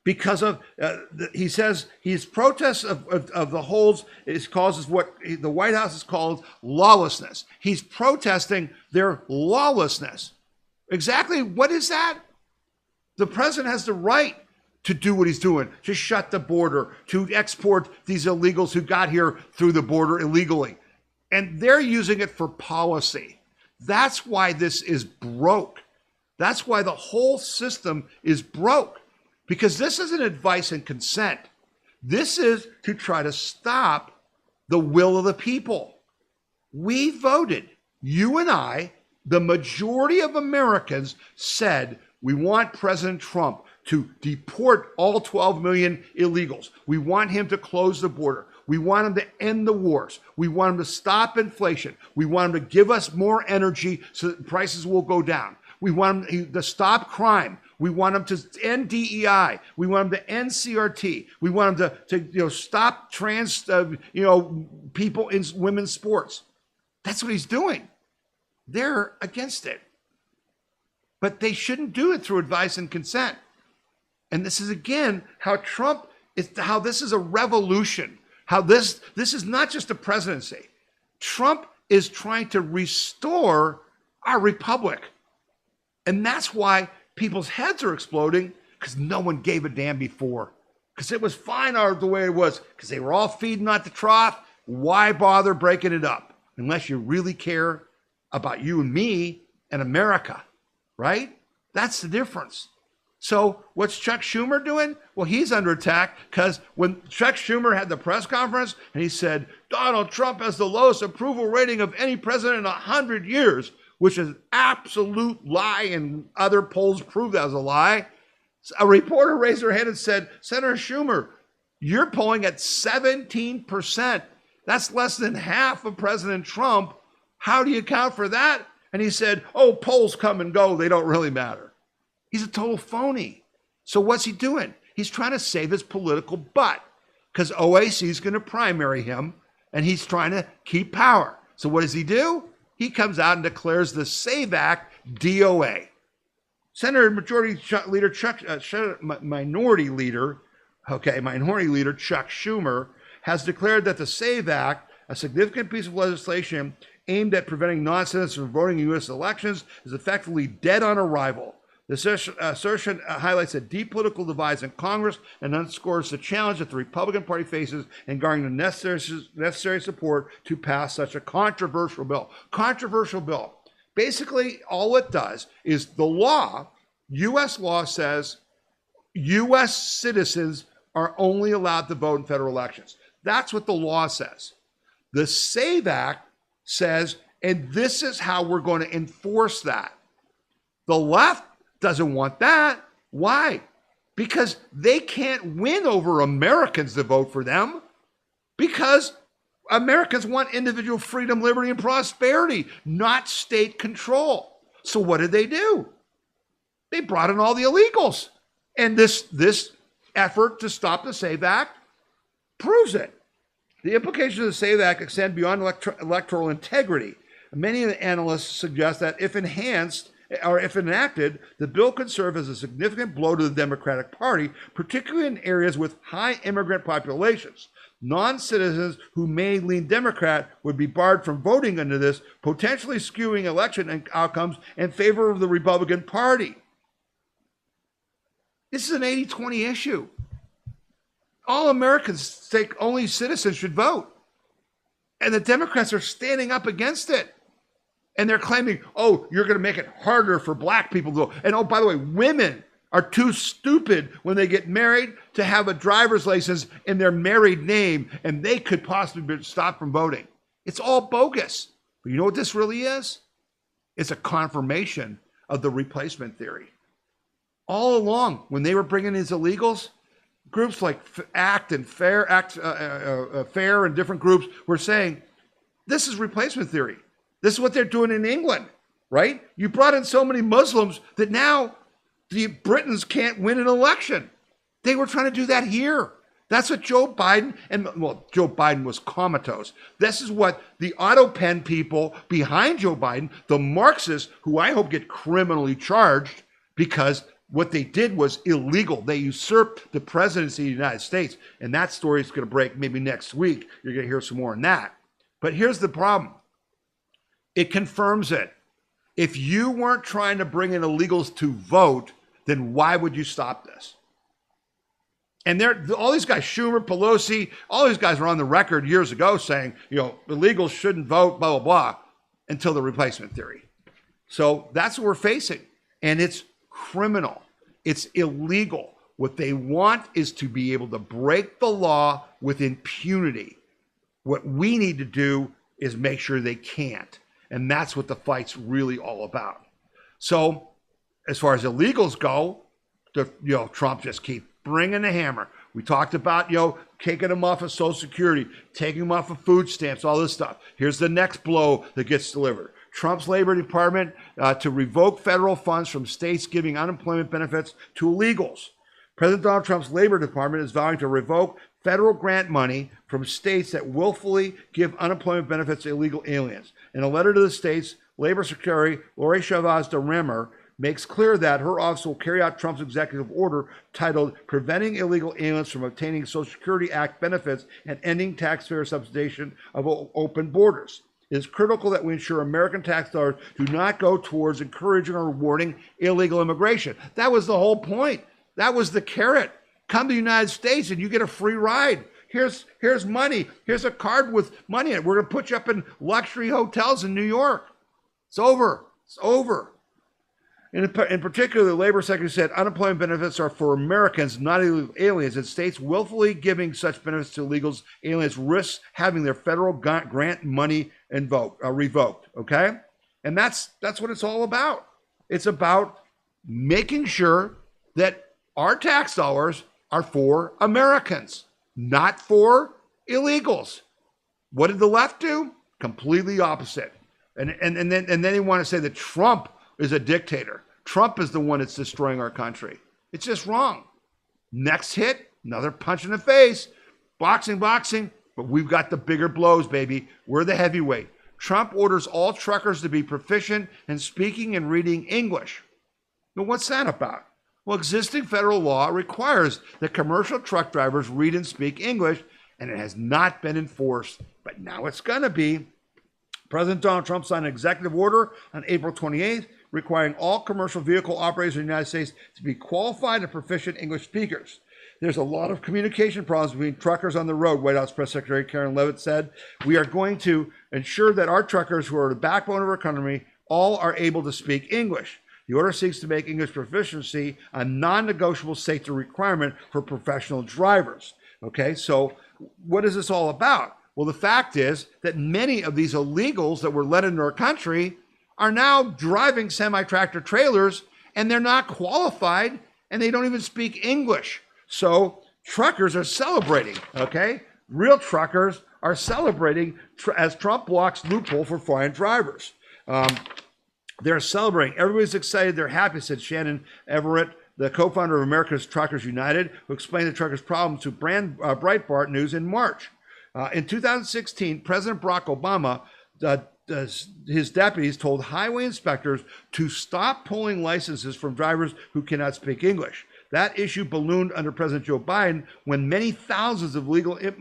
because of, he says his protests of the holds causes what the White House has called lawlessness. He's protesting their lawlessness. Exactly what is that? The president has the right to do what he's doing, to shut the border, to export these illegals who got here through the border illegally. And they're using it for policy. That's why this is broke. That's why the whole system is broke. Because this isn't advice and consent. This is to try to stop the will of the people. We voted, you and I, the majority of Americans said we want President Trump to deport all 12 million illegals. We want him to close the border. We want him to end the wars. We want him to stop inflation. We want him to give us more energy so that prices will go down. We want him to stop crime. We want him to end DEI. We want him to end CRT. We want him to stop trans people in women's sports. That's what he's doing. They're against it. But they shouldn't do it through advice and consent. And this is, again, how this is a revolution, how this is not just a presidency. Trump is trying to restore our republic. And that's why people's heads are exploding, because no one gave a damn before. Because it was fine the way it was, because they were all feeding at the trough. Why bother breaking it up? unless you really care about you and me and America, right? That's the difference. So what's Chuck Schumer doing? Well, he's under attack because when Chuck Schumer had the press conference and he said, Donald Trump has the lowest approval rating of any president in 100 years, which is absolute lie, and other polls prove that was a lie. A reporter raised her hand and said, Senator Schumer, you're polling at 17%. That's less than half of President Trump. How do you account for that? And he said, oh, polls come and go. They don't really matter. He's a total phony. So what's he doing? He's trying to save his political butt because OAC is going to primary him and he's trying to keep power. So what does he do? He comes out and declares the SAVE Act DOA. Minority Leader Chuck Schumer has declared that the SAVE Act, a significant piece of legislation aimed at preventing non-citizens from voting in U.S. elections, is effectively dead on arrival. The assertion highlights the deep political divides in Congress and underscores the challenge that the Republican Party faces in garnering the necessary support to pass such a controversial bill. Basically, all it does is the law, U.S. law says U.S. citizens are only allowed to vote in federal elections. That's what the law says. The SAVE Act says, and this is how we're going to enforce that. The left doesn't want that. Why? Because they can't win over Americans to vote for them, because Americans want individual freedom, liberty, and prosperity, not state control. So what did they do? They brought in all the illegals. And this effort to stop the SAVE Act proves it. The implications of the SAVE Act extend beyond electoral integrity. Many analysts suggest that if enacted, the bill could serve as a significant blow to the Democratic Party, particularly in areas with high immigrant populations. Non-citizens who may lean Democrat would be barred from voting under this, potentially skewing election outcomes in favor of the Republican Party. This is an 80-20 issue. All Americans think only citizens should vote. And the Democrats are standing up against it. And they're claiming, oh, you're going to make it harder for black people to vote. And oh, by the way, women are too stupid when they get married to have a driver's license in their married name, and they could possibly be stopped from voting. It's all bogus. But you know what this really is? It's a confirmation of the replacement theory. All along, when they were bringing these illegals, groups like ACT and FAIR and different groups were saying, this is replacement theory. This is what they're doing in England, right? You brought in so many Muslims that now the Britons can't win an election. They were trying to do that here. That's what Joe Biden, Joe Biden was comatose. This is what the Penn people behind Joe Biden, the Marxists, who I hope get criminally charged because what they did was illegal. They usurped the presidency of the United States. And that story is going to break maybe next week. You're going to hear some more on that. But here's the problem. It confirms it. If you weren't trying to bring in illegals to vote, then why would you stop this? And all these guys, Schumer, Pelosi, all these guys were on the record years ago saying, illegals shouldn't vote, blah, blah, blah, until the replacement theory. So that's what we're facing. And it's criminal. It's illegal. What they want is to be able to break the law with impunity. What we need to do is make sure they can't. And that's what the fight's really all about. So as far as illegals go, Trump just keeps bringing the hammer. We talked about, taking them off of Social Security, taking them off of food stamps, all this stuff. Here's the next blow that gets delivered. Trump's Labor Department to revoke federal funds from states giving unemployment benefits to illegals. President Donald Trump's Labor Department is vowing to revoke federal grant money from states that willfully give unemployment benefits to illegal aliens. In a letter to the states, Labor Secretary Lori Chavez DeRemer makes clear that her office will carry out Trump's executive order titled Preventing Illegal Aliens from Obtaining Social Security Act Benefits and Ending Taxpayer Subsidization of Open Borders. It is critical that we ensure American tax dollars do not go towards encouraging or rewarding illegal immigration. That was the whole point. That was the carrot. Come to the United States and you get a free ride. Here's money. Here's a card with money in it. We're going to put you up in luxury hotels in New York. It's over. It's over. In particular, the labor secretary said unemployment benefits are for Americans, not aliens, and states willfully giving such benefits to illegals, aliens risks having their federal grant money revoked. Okay, and that's what it's all about. It's about making sure that our tax dollars are for Americans, not for illegals. What did the left do? Completely opposite. And then they want to say that Trump is a dictator. Trump is the one that's destroying our country. It's just wrong. Next hit, another punch in the face. Boxing, but we've got the bigger blows, baby. We're the heavyweight. Trump orders all truckers to be proficient in speaking and reading English. Now, what's that about? Well, existing federal law requires that commercial truck drivers read and speak English, and it has not been enforced. But now it's going to be. President Donald Trump signed an executive order on April 28th requiring all commercial vehicle operators in the United States to be qualified and proficient English speakers. There's a lot of communication problems between truckers on the road, White House Press Secretary Karen Leavitt said. We are going to ensure that our truckers, who are the backbone of our economy, all are able to speak English. The order seeks to make English proficiency a non-negotiable safety requirement for professional drivers. Okay, so what is this all about? Well, the fact is that many of these illegals that were let into our country are now driving semi-tractor trailers, and they're not qualified, and they don't even speak English. So truckers are celebrating, okay? Real truckers are celebrating as Trump blocks loophole for foreign drivers. They're celebrating. Everybody's excited. They're happy, said Shannon Everett, the co-founder of America's Truckers United, who explained the truckers' problems to Breitbart News in March. In 2016, President Barack Obama, his deputies told highway inspectors to stop pulling licenses from drivers who cannot speak English. That issue ballooned under President Joe Biden when many thousands of legalized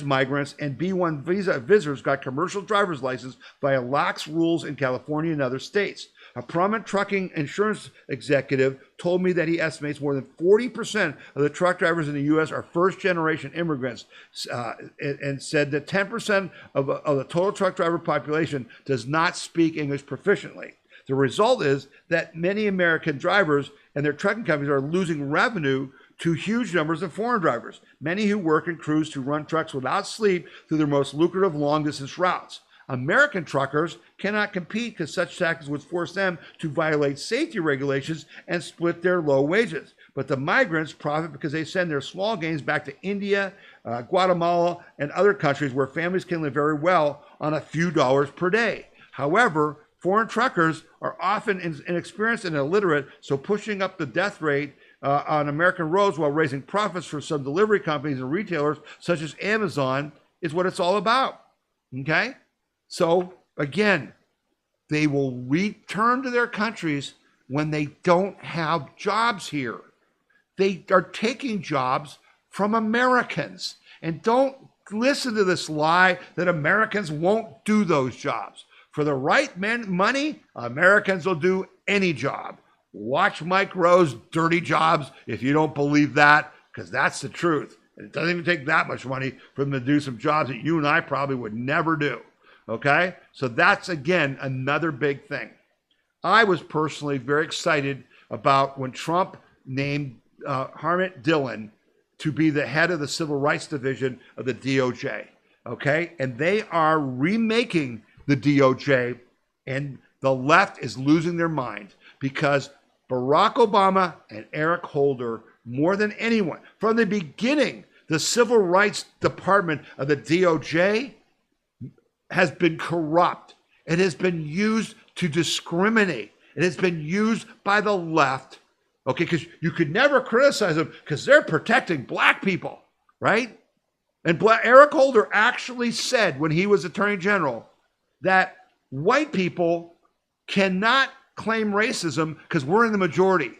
migrants, and B-1 visa visitors got commercial driver's license via lax rules in California and other states. A prominent trucking insurance executive told me that he estimates more than 40% of the truck drivers in the U.S. are first-generation immigrants, and said that 10% of the total truck driver population does not speak English proficiently. The result is that many American drivers and their trucking companies are losing revenue to huge numbers of foreign drivers, many who work in crews to run trucks without sleep through their most lucrative long-distance routes. American truckers cannot compete because such tactics would force them to violate safety regulations and split their low wages. But the migrants profit because they send their small gains back to India, Guatemala, and other countries where families can live very well on a few dollars per day. However, foreign truckers are often inexperienced and illiterate, so pushing up the death rate on American roads while raising profits for some delivery companies and retailers such as Amazon is what it's all about. Okay? So again, they will return to their countries when they don't have jobs here. They are taking jobs from Americans. And don't listen to this lie that Americans won't do those jobs. For the right money, Americans will do any job. Watch Mike Rowe's Dirty Jobs if you don't believe that, because that's the truth. And it doesn't even take that much money for them to do some jobs that you and I probably would never do. Okay? So that's, again, another big thing. I was personally very excited about when Trump named Harmit Dillon to be the head of the Civil Rights Division of the DOJ. Okay? And they are remaking the DOJ, and the left is losing their mind because Barack Obama and Eric Holder, more than anyone, from the beginning, the Civil Rights Department of the DOJ has been corrupt. It has been used to discriminate. It has been used by the left, okay, because you could never criticize them because they're protecting black people, right? And Eric Holder actually said when he was Attorney General that white people cannot claim racism because we're in the majority.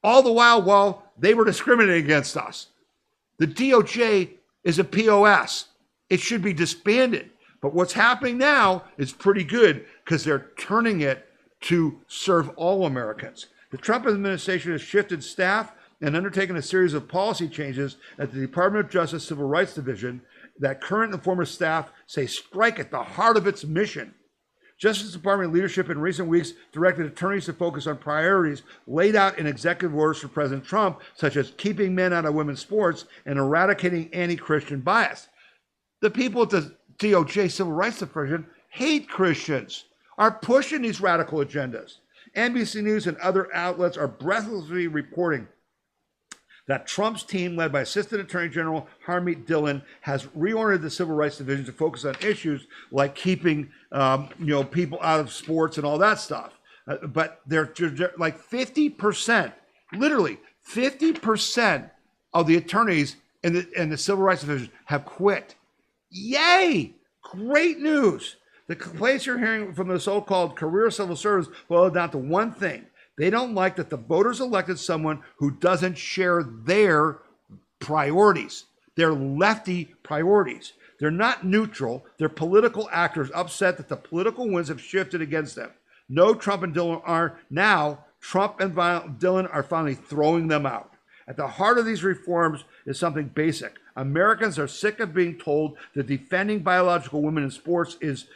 All the while they were discriminating against us. The DOJ is a POS. It should be disbanded. But what's happening now is pretty good because they're turning it to serve all Americans. The Trump administration has shifted staff and undertaken a series of policy changes at the Department of Justice Civil Rights Division that current and former staff say strike at the heart of its mission. Justice Department leadership in recent weeks directed attorneys to focus on priorities laid out in executive orders for President Trump, such as keeping men out of women's sports and eradicating anti-Christian bias. The people at the DOJ Civil Rights Division hate Christians, are pushing these radical agendas. NBC News and other outlets are breathlessly reporting that Trump's team, led by Assistant Attorney General Harmeet Dillon, has reoriented the Civil Rights Division to focus on issues like keeping, people out of sports and all that stuff. But they're like 50%, literally 50% of the attorneys in the Civil Rights Division have quit. Yay! Great news. The complaints you're hearing from the so-called career civil servants boil down to one thing. They don't like that the voters elected someone who doesn't share their priorities, their lefty priorities. They're not neutral. They're political actors upset that the political winds have shifted against them. No, Trump and Dillon are now. Trump and Dillon are finally throwing them out. At the heart of these reforms is something basic. Americans are sick of being told that defending biological women in sports is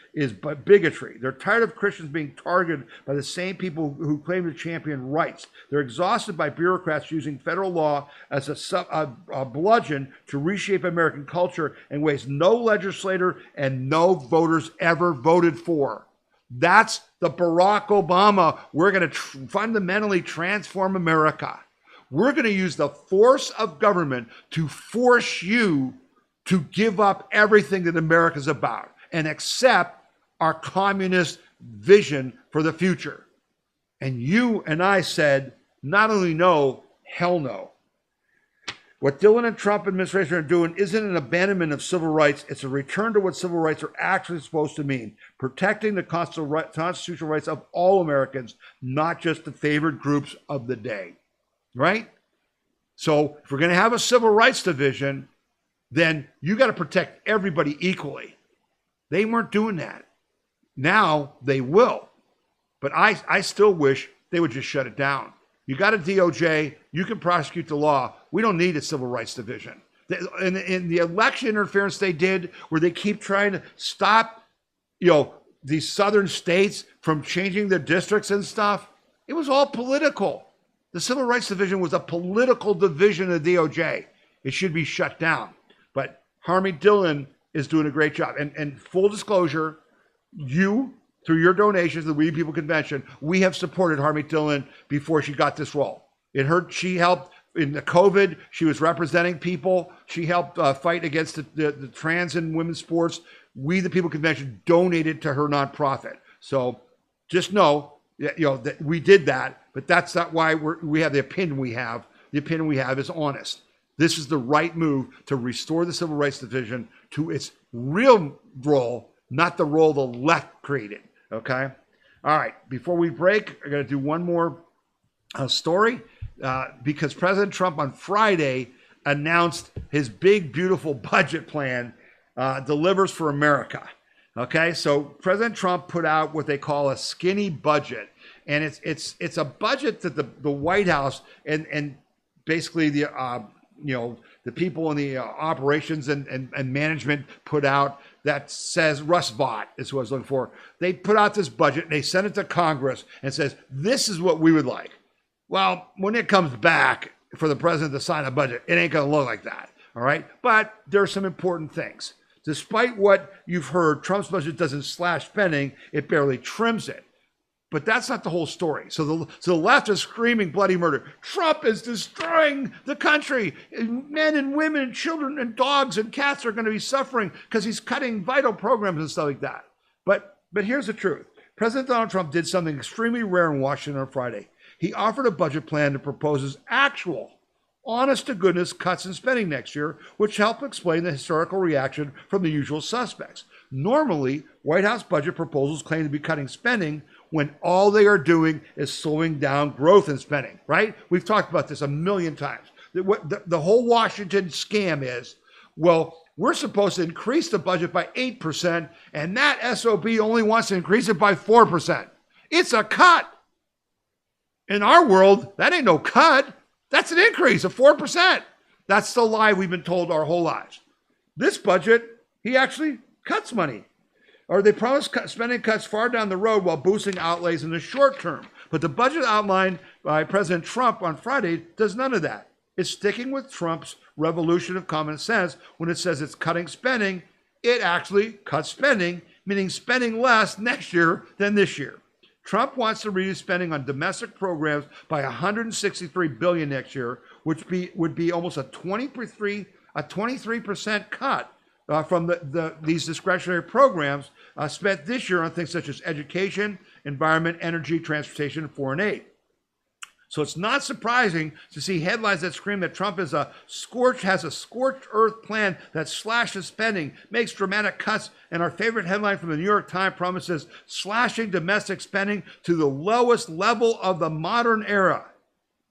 bigotry. They're tired of Christians being targeted by the same people who claim to champion rights. They're exhausted by bureaucrats using federal law as a bludgeon to reshape American culture in ways no legislator and no voters ever voted for. That's the Barack Obama. We're going to fundamentally transform America. We're going to use the force of government to force you to give up everything that America's about and accept our communist vision for the future. And you and I said, not only no, hell no. What Dillon and Trump administration are doing isn't an abandonment of civil rights. It's a return to what civil rights are actually supposed to mean. Protecting the constitutional rights of all Americans, not just the favored groups of the day. Right? So if we're going to have a civil rights division, then you got to protect everybody equally. They weren't doing that. Now they will. But I still wish they would just shut it down. You got a DOJ, you can prosecute the law. We don't need a civil rights division. In the election interference they did, where they keep trying to stop, these southern states from changing their districts and stuff, it was all political. The Civil Rights Division was a political division of the DOJ. It should be shut down. But Harmeet Dillon is doing a great job. And full disclosure, you, through your donations to the We People Convention, we have supported Harmeet Dillon before she got this role. She helped in the COVID. She was representing people. She helped fight against the trans and women's sports. We, the People Convention, donated to her nonprofit. So just know, that we did that. But that's not why we have the opinion we have. The opinion we have is honest. This is the right move to restore the Civil Rights Division to its real role, not the role the left created. Okay? All right. Before we break, I got to do one more story because President Trump on Friday announced his big, beautiful budget plan, Delivers for America. Okay? So President Trump put out what they call a skinny budget. And it's a budget that the White House and basically the people in the operations and management put out that says, Russ Vought is who I was looking for. They put out this budget and they sent it to Congress and says, this is what we would like. Well, when it comes back for the president to sign a budget, it ain't going to look like that. All right. But there are some important things. Despite what you've heard, Trump's budget doesn't slash spending. It barely trims it. But that's not the whole story. So the left is screaming bloody murder. Trump is destroying the country. Men and women and children and dogs and cats are going to be suffering because he's cutting vital programs and stuff like that. But here's the truth. President Donald Trump did something extremely rare in Washington on Friday. He offered a budget plan that proposes actual, honest-to-goodness cuts in spending next year, which help explain the historical reaction from the usual suspects. Normally, White House budget proposals claim to be cutting spending when all they are doing is slowing down growth in spending, right? We've talked about this a million times. The whole Washington scam is, well, we're supposed to increase the budget by 8%, and that SOB only wants to increase it by 4%. It's a cut. In our world, that ain't no cut. That's an increase of 4%. That's the lie we've been told our whole lives. This budget, he actually cuts money. Or they promise spending cuts far down the road while boosting outlays in the short term. But the budget outlined by President Trump on Friday does none of that. It's sticking with Trump's revolution of common sense. When it says it's cutting spending, it actually cuts spending, meaning spending less next year than this year. Trump wants to reduce spending on domestic programs by $163 billion next year, which would be almost a 23% cut from these discretionary programs spent this year on things such as education, environment, energy, transportation, and foreign aid. So it's not surprising to see headlines that scream that Trump has a scorched earth plan that slashes spending, makes dramatic cuts, and our favorite headline from the New York Times promises slashing domestic spending to the lowest level of the modern era.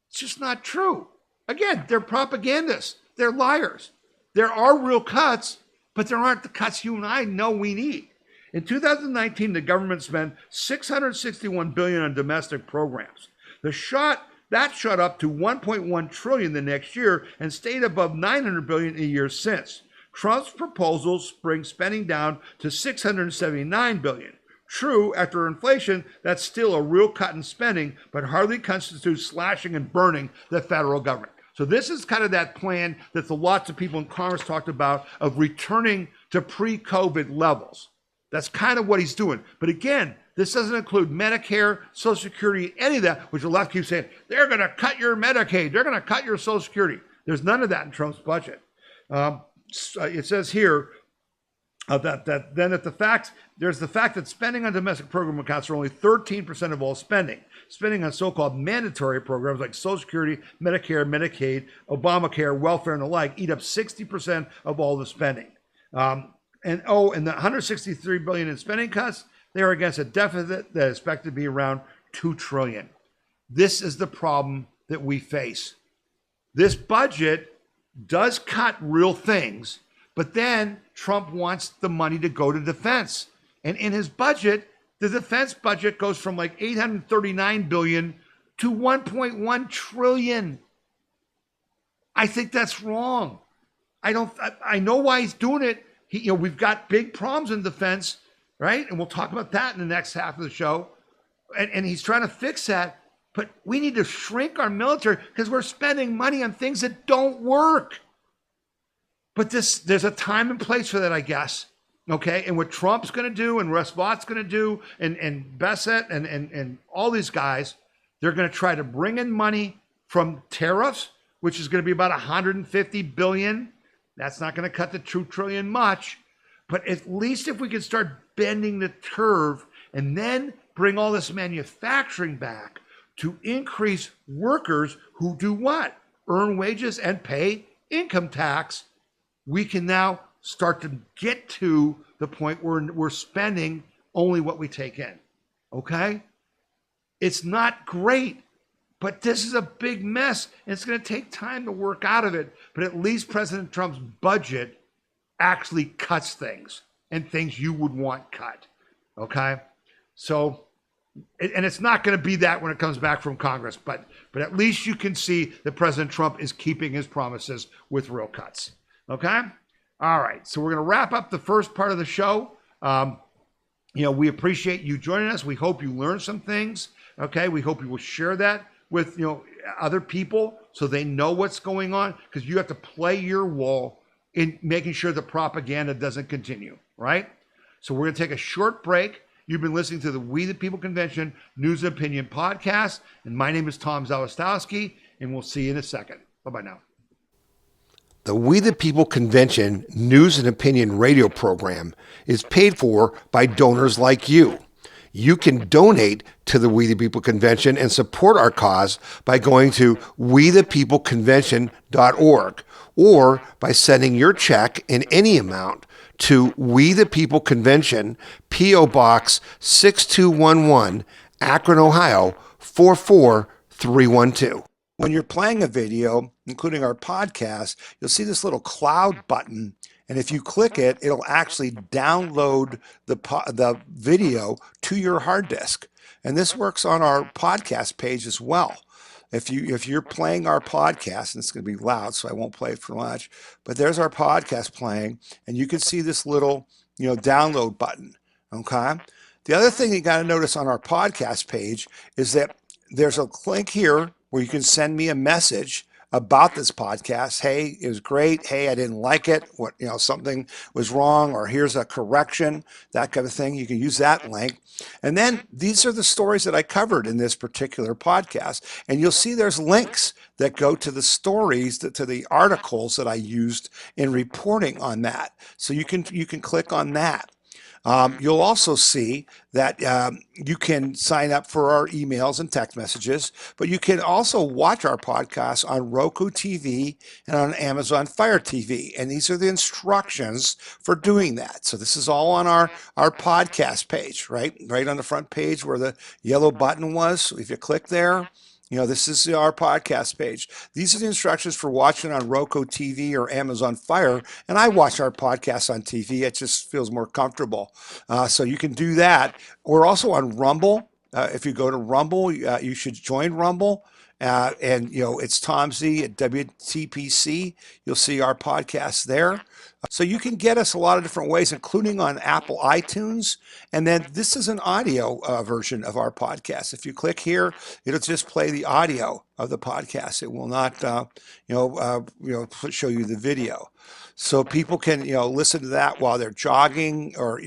It's just not true. Again, they're propagandists. They're liars. There are real cuts, but there aren't the cuts you and I know we need. In 2019, the government spent $661 billion on domestic programs. That shot up to $1.1 trillion the next year and stayed above $900 billion a year since. Trump's proposals bring spending down to $679 billion. True, after inflation, that's still a real cut in spending, but hardly constitutes slashing and burning the federal government. So this is kind of that plan that lots of people in Congress talked about of returning to pre-COVID levels. That's kind of what he's doing. But again, this doesn't include Medicare, Social Security, any of that, which the left keeps saying, they're going to cut your Medicaid, they're going to cut your Social Security. There's none of that in Trump's budget. It says here there's the fact that spending on domestic program accounts for only 13% of all spending. Spending on so-called mandatory programs like Social Security, Medicare, Medicaid, Obamacare, welfare, and the like eat up 60% of all the spending. And the $163 billion in spending cuts, they are against a deficit that is expected to be around $2 trillion. This is the problem that we face. This budget does cut real things, but then Trump wants the money to go to defense. And in his budget, the defense budget goes from like $839 billion to $1.1 trillion. I think that's wrong. I know why he's doing it. We've got big problems in defense, right? And we'll talk about that in the next half of the show. And he's trying to fix that. But we need to shrink our military because we're spending money on things that don't work. But there's a time and place for that, I guess. Okay? And what Trump's going to do and Russ Vought's going to do and Bassett and all these guys, they're going to try to bring in money from tariffs, which is going to be about $150 billion. That's not going to cut the $2 trillion much. But at least if we can start bending the curve and then bring all this manufacturing back to increase workers who do what? Earn wages and pay income tax, we can now start to get to the point where we're spending only what we take in. Okay? It's not great, but this is a big mess, and it's going to take time to work out of it. But at least President Trump's budget actually cuts things and things you would want cut. Okay? So, and it's not going to be that when it comes back from Congress, but at least you can see that President Trump is keeping his promises with real cuts. Okay? All right. So we're going to wrap up the first part of the show. We appreciate you joining us. We hope you learned some things. Okay? We hope you will share that with, other people so they know what's going on, because you have to play your role in making sure the propaganda doesn't continue, right? So we're going to take a short break. You've been listening to the We the People Convention News and Opinion podcast, and my name is Tom Zawistowski, and we'll see you in a second. Bye-bye now. The We the People Convention News and Opinion radio program is paid for by donors like you. You can donate to the We the People Convention and support our cause by going to wethepeopleconvention.org or by sending your check in any amount to We the People Convention, P.O. Box 6211, Akron, Ohio 44312. When you're playing a video, including our podcast, you'll see this little cloud button. And if you click it, it'll actually download the video to your hard disk. And this works on our podcast page as well. if you're playing our podcast, and it's going to be loud, so I won't play it for much, but there's our podcast playing, and you can see this little, download button. Okay. The other thing you got to notice on our podcast page is that there's a link here where you can send me a message about this podcast. Hey, it was great. Hey, I didn't like it. What, something was wrong, or here's a correction, that kind of thing. You can use that link. And then these are the stories that I covered in this particular podcast. And you'll see there's links that go to the stories, to the articles that I used in reporting on that. So you can click on that. You'll also see that you can sign up for our emails and text messages, but you can also watch our podcast on Roku TV and on Amazon Fire TV. And these are the instructions for doing that. So this is all on our podcast page, right on the front page where the yellow button was. So if you click there, this is our podcast page. These are the instructions for watching on Roku TV or Amazon Fire. And I watch our podcast on TV. It just feels more comfortable. So you can do that. We're also on Rumble. If you go to Rumble, you should join Rumble. And it's Tom Z at WTPC. You'll see our podcast there. So you can get us a lot of different ways, including on Apple iTunes. And then this is an audio version of our podcast. If you click here, it'll just play the audio of the podcast. It will not, show you the video. So people can, listen to that while they're jogging or,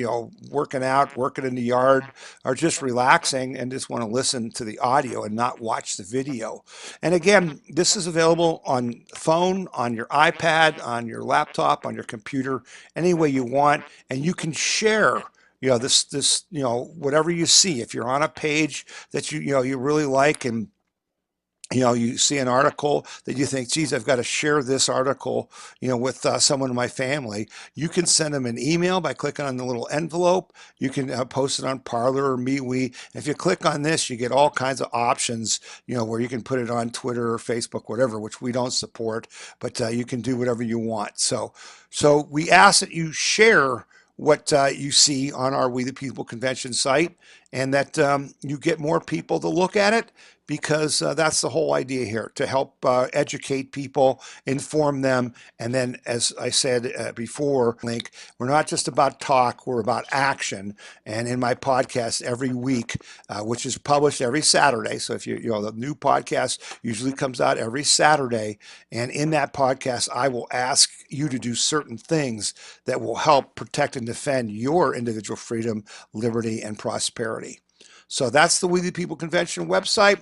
working out, working in the yard, or just relaxing and just want to listen to the audio and not watch the video. And again, this is available on phone, on your iPad, on your laptop, on your computer, any way you want. And you can share this, whatever you see. If you're on a page that you really like, and you see an article that you think, geez, I've got to share this article, with someone in my family. You can send them an email by clicking on the little envelope. You can post it on Parler or MeWe. If you click on this, you get all kinds of options, where you can put it on Twitter or Facebook, whatever, which we don't support, but you can do whatever you want. So we ask that you share what you see on our We the People convention site, and that you get more people to look at it, because that's the whole idea here, to help educate people, inform them. And then, as I said before, Link, we're not just about talk, we're about action. And in my podcast every week, which is published every Saturday. So if the new podcast usually comes out every Saturday. And in that podcast, I will ask you to do certain things that will help protect and defend your individual freedom, liberty, and prosperity. So that's the We the People Convention website.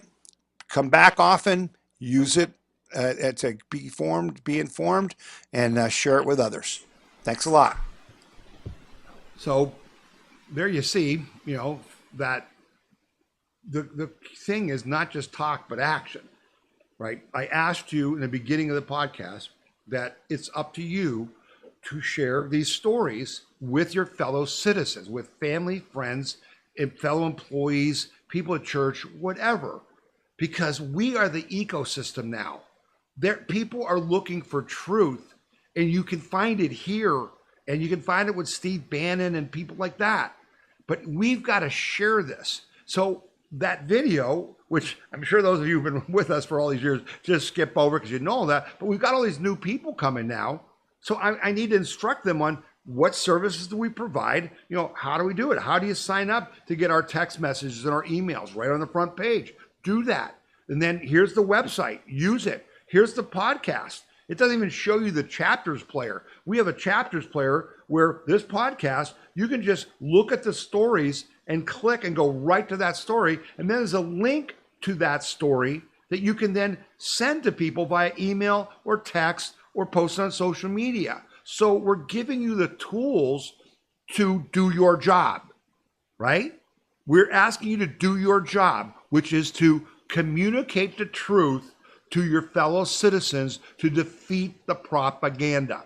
Come back often, use it to be informed, and share it with others. Thanks a lot. So there you see, that the thing is not just talk, but action, right? I asked you in the beginning of the podcast that it's up to you to share these stories with your fellow citizens, with family, friends, and fellow employees, people at church, whatever. Because we are the ecosystem now. People are looking for truth, and you can find it here, and you can find it with Steve Bannon and people like that. But we've got to share this. So that video, which I'm sure those of you who've been with us for all these years just skip over because you know that, but we've got all these new people coming now. So I need to instruct them on what services do we provide? How do we do it? How do you sign up to get our text messages and our emails right on the front page? Do that. And then here's the website. Use it. Here's the podcast. It doesn't even show you the chapters player. We have a chapters player where this podcast, you can just look at the stories and click and go right to that story. And then there's a link to that story that you can then send to people via email or text or post on social media. So we're giving you the tools to do your job, right? We're asking you to do your job, which is to communicate the truth to your fellow citizens to defeat the propaganda.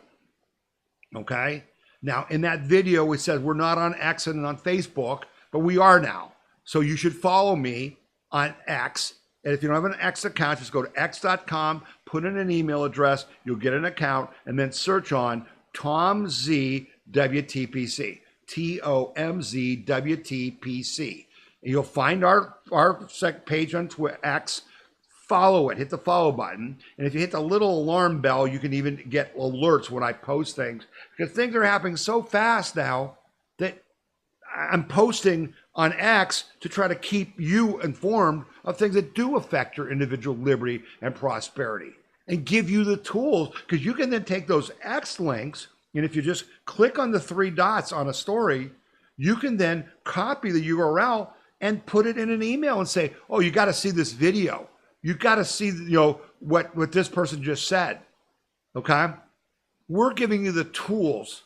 Okay? Now, in that video, it says we're not on X and on Facebook, but we are now. So you should follow me on X. And if you don't have an X account, just go to x.com, put in an email address, you'll get an account, and then search on Tom Z WTPC. TOMZ WTPC. You'll find our page on X. follow it, hit the follow button. And if you hit the little alarm bell, you can even get alerts when I post things, because things are happening so fast now that I'm posting on X to try to keep you informed of things that do affect your individual liberty and prosperity, and give you the tools, because you can then take those X links, and if you just click on the 3 dots on a story, you can then copy the URL and put it in an email and say, oh, you got to see this video. You got to see, what this person just said. Okay? We're giving you the tools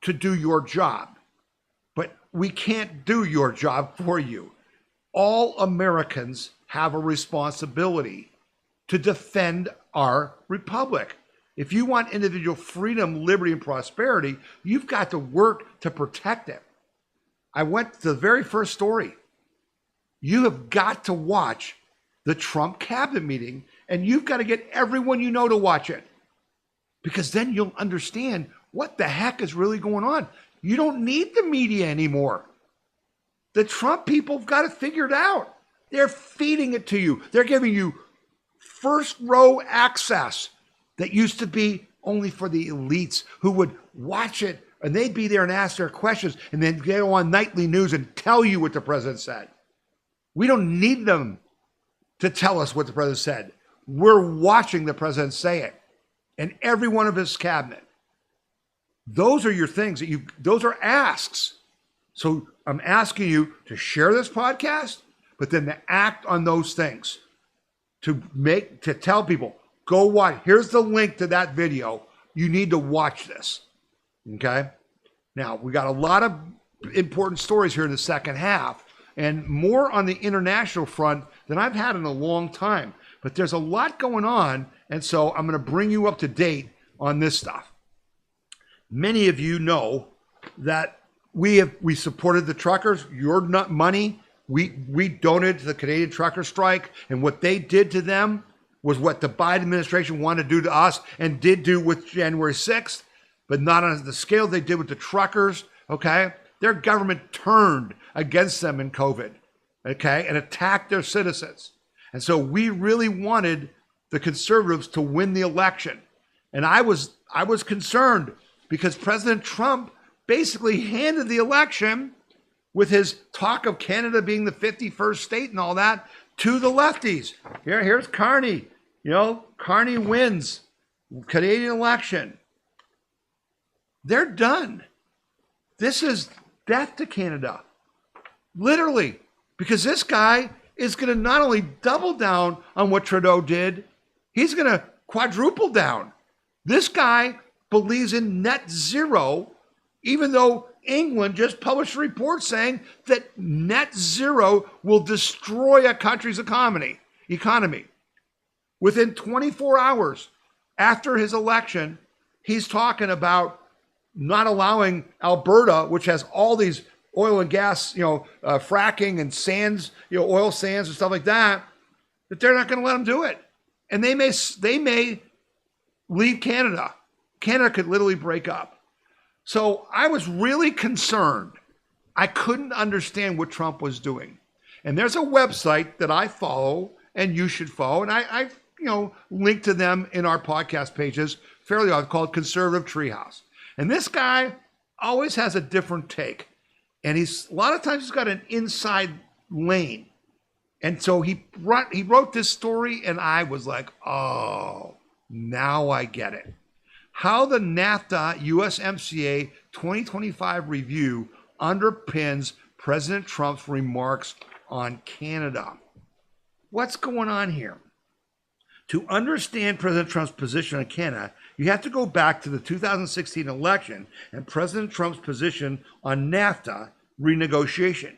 to do your job, but we can't do your job for you. All Americans have a responsibility to defend our republic. If you want individual freedom, liberty, and prosperity, you've got to work to protect it. I went to the very first story. You have got to watch the Trump cabinet meeting, and you've got to get everyone you know to watch it, because then you'll understand what the heck is really going on. You don't need the media anymore. The Trump people have got it figured out. They're feeding it to you. They're giving you first row access that used to be only for the elites who would watch it, and they'd be there and ask their questions and then go on nightly news and tell you what the president said. We don't need them to tell us what the president said. We're watching the president say it, and every one of his cabinet. Those are your things those are asks. So I'm asking you to share this podcast, but then to act on those things, to tell people, go watch. Here's the link to that video. You need to watch this. Okay? Now, we got a lot of important stories here in the second half, and more on the international front than I've had in a long time. But there's a lot going on, and so I'm going to bring you up to date on this stuff. Many of you know that we supported the truckers. Your money, we donated to the Canadian trucker strike, and what they did to them was what the Biden administration wanted to do to us and did do with January 6th, but not on the scale they did with the truckers, okay? Their government turned against them in COVID, okay, and attacked their citizens. And so we really wanted the conservatives to win the election. And I was concerned because President Trump basically handed the election with his talk of Canada being the 51st state and all that to the lefties. Here's Carney. Carney wins Canadian election. They're done. This is death to Canada. Literally. Because this guy is going to not only double down on what Trudeau did, he's going to quadruple down. This guy believes in net zero, even though England just published a report saying that net zero will destroy a country's economy. Within 24 hours after his election, he's talking about not allowing Alberta, which has all these oil and gas, fracking and sands, oil sands and stuff like that they're not going to let them do it. And they may leave Canada. Canada could literally break up. So I was really concerned. I couldn't understand what Trump was doing. And there's a website that I follow and you should follow. And I link to them in our podcast pages fairly often, called Conservative Treehouse. And this guy always has a different take. And a lot of times he's got an inside lane. And so he wrote this story and I was like, oh, now I get it. How the NAFTA USMCA 2025 review underpins President Trump's remarks on Canada. What's going on here? To understand President Trump's position on Canada, you have to go back to the 2016 election and President Trump's position on NAFTA renegotiation.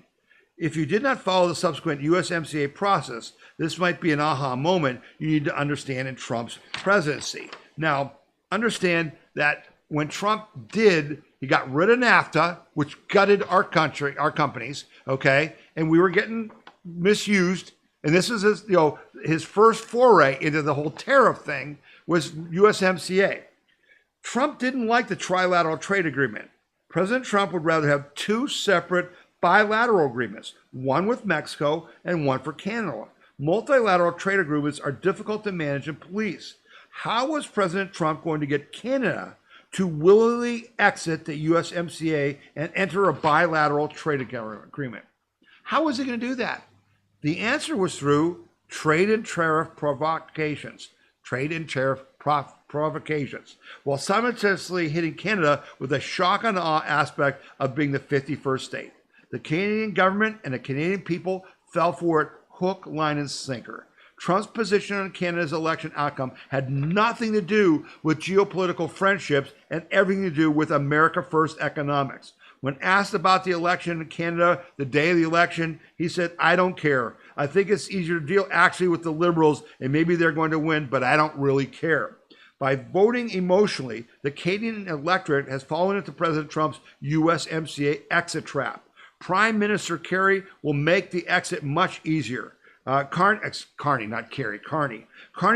If you did not follow the subsequent USMCA process, this might be an aha moment you need to understand in Trump's presidency. Now, understand that when Trump he got rid of NAFTA, which gutted our companies, okay? And we were getting misused. And this is his first foray into the whole tariff thing was USMCA. Trump didn't like the trilateral trade agreement. President Trump would rather have two separate bilateral agreements, one with Mexico and one for Canada. multilateral trade agreements are difficult to manage and police. How was President Trump going to get Canada to willingly exit the USMCA and enter a bilateral trade agreement? How was he going to do that? The answer was through trade and tariff provocations. Trade and tariff provocations, while simultaneously hitting Canada with a shock and awe aspect of being the 51st state. The Canadian government and the Canadian people fell for it hook, line, and sinker. Trump's position on Canada's election outcome had nothing to do with geopolitical friendships and everything to do with America First economics. When asked about the election in Canada the day of the election, he said, "I don't care. I think it's easier to deal actually with the Liberals, and maybe they're going to win, but I don't really care." By voting emotionally, the Canadian electorate has fallen into President Trump's USMCA exit trap. Prime Minister Carney will make the exit much easier. Carney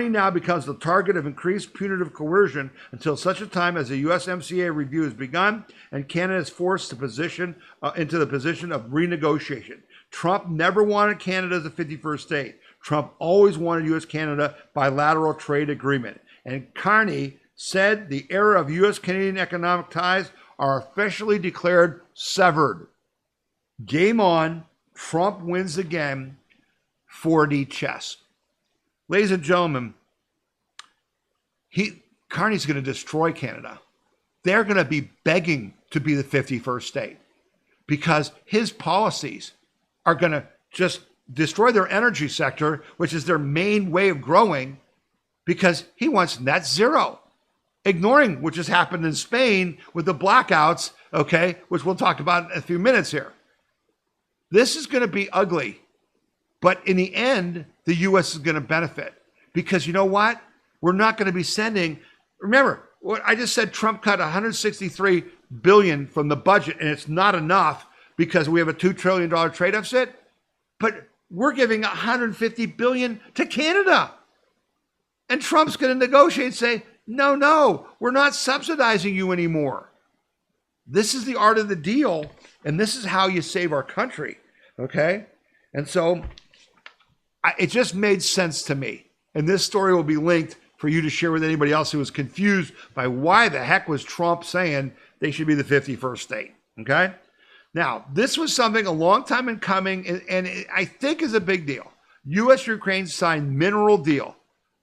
now becomes the target of increased punitive coercion until such a time as the USMCA review is begun and Canada is forced to into the position of renegotiation. Trump never wanted Canada as a 51st state. Trump always wanted U.S.-Canada bilateral trade agreement. And Carney said the era of U.S.-Canadian economic ties are officially declared severed. Game on. Trump wins again. 4D chess. Ladies and gentlemen, Carney's going to destroy Canada. They're going to be begging to be the 51st state because his policies are going to just destroy their energy sector, which is their main way of growing, because he wants net zero, ignoring which has happened in Spain with the blackouts, okay, which we'll talk about in a few minutes here. This is going to be ugly. But in the end, the U.S. is going to benefit because you know what? We're not going to be sending. Remember, what I just said, Trump cut $163 billion from the budget, and it's not enough because we have a $2 trillion trade deficit. But we're giving $150 billion to Canada. And Trump's going to negotiate and say, no, we're not subsidizing you anymore. This is the art of the deal, and this is how you save our country, okay? And so it just made sense to me. And this story will be linked for you to share with anybody else who was confused by why the heck was Trump saying they should be the 51st state, okay? Now, this was something a long time in coming, and I think is a big deal. U.S.-Ukraine signed mineral deal.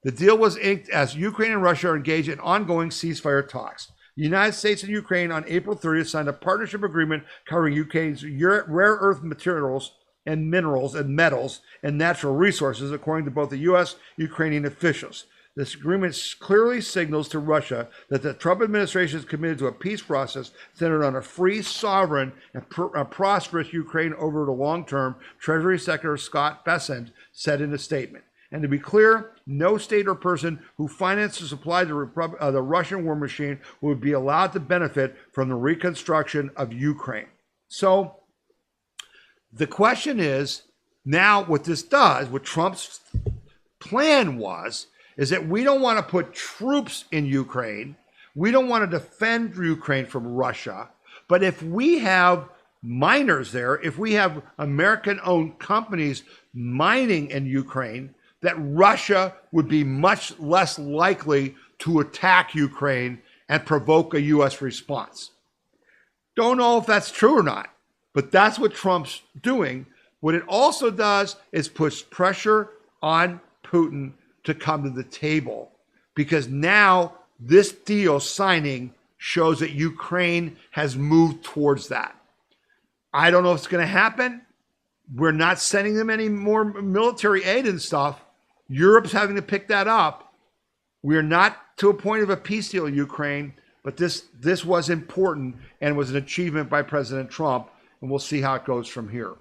The deal was inked as Ukraine and Russia are engaged in ongoing ceasefire talks. The United States and Ukraine on April 30th signed a partnership agreement covering Ukraine's rare earth materials and minerals and metals and natural resources, according to both the U.S. and Ukrainian officials. This agreement clearly signals to Russia that the Trump administration is committed to a peace process centered on a free, sovereign, and prosperous Ukraine over the long term, Treasury Secretary Scott Bessent said in a statement. And to be clear, no state or person who financed or supplied the Russian war machine would be allowed to benefit from the reconstruction of Ukraine. So the question is, now what this does, what Trump's plan was, is that we don't want to put troops in Ukraine. We don't want to defend Ukraine from Russia. But if we have miners there, if we have American-owned companies mining in Ukraine, that Russia would be much less likely to attack Ukraine and provoke a U.S. response. Don't know if that's true or not, but that's what Trump's doing. What it also does is push pressure on Putin to come to the table, because now this deal signing shows that Ukraine has moved towards that. I don't know if it's going to happen. We're not sending them any more military aid and stuff. Europe's having to pick that up. We're not to a point of a peace deal in Ukraine, but this was important and was an achievement by President Trump, and we'll see how it goes from here.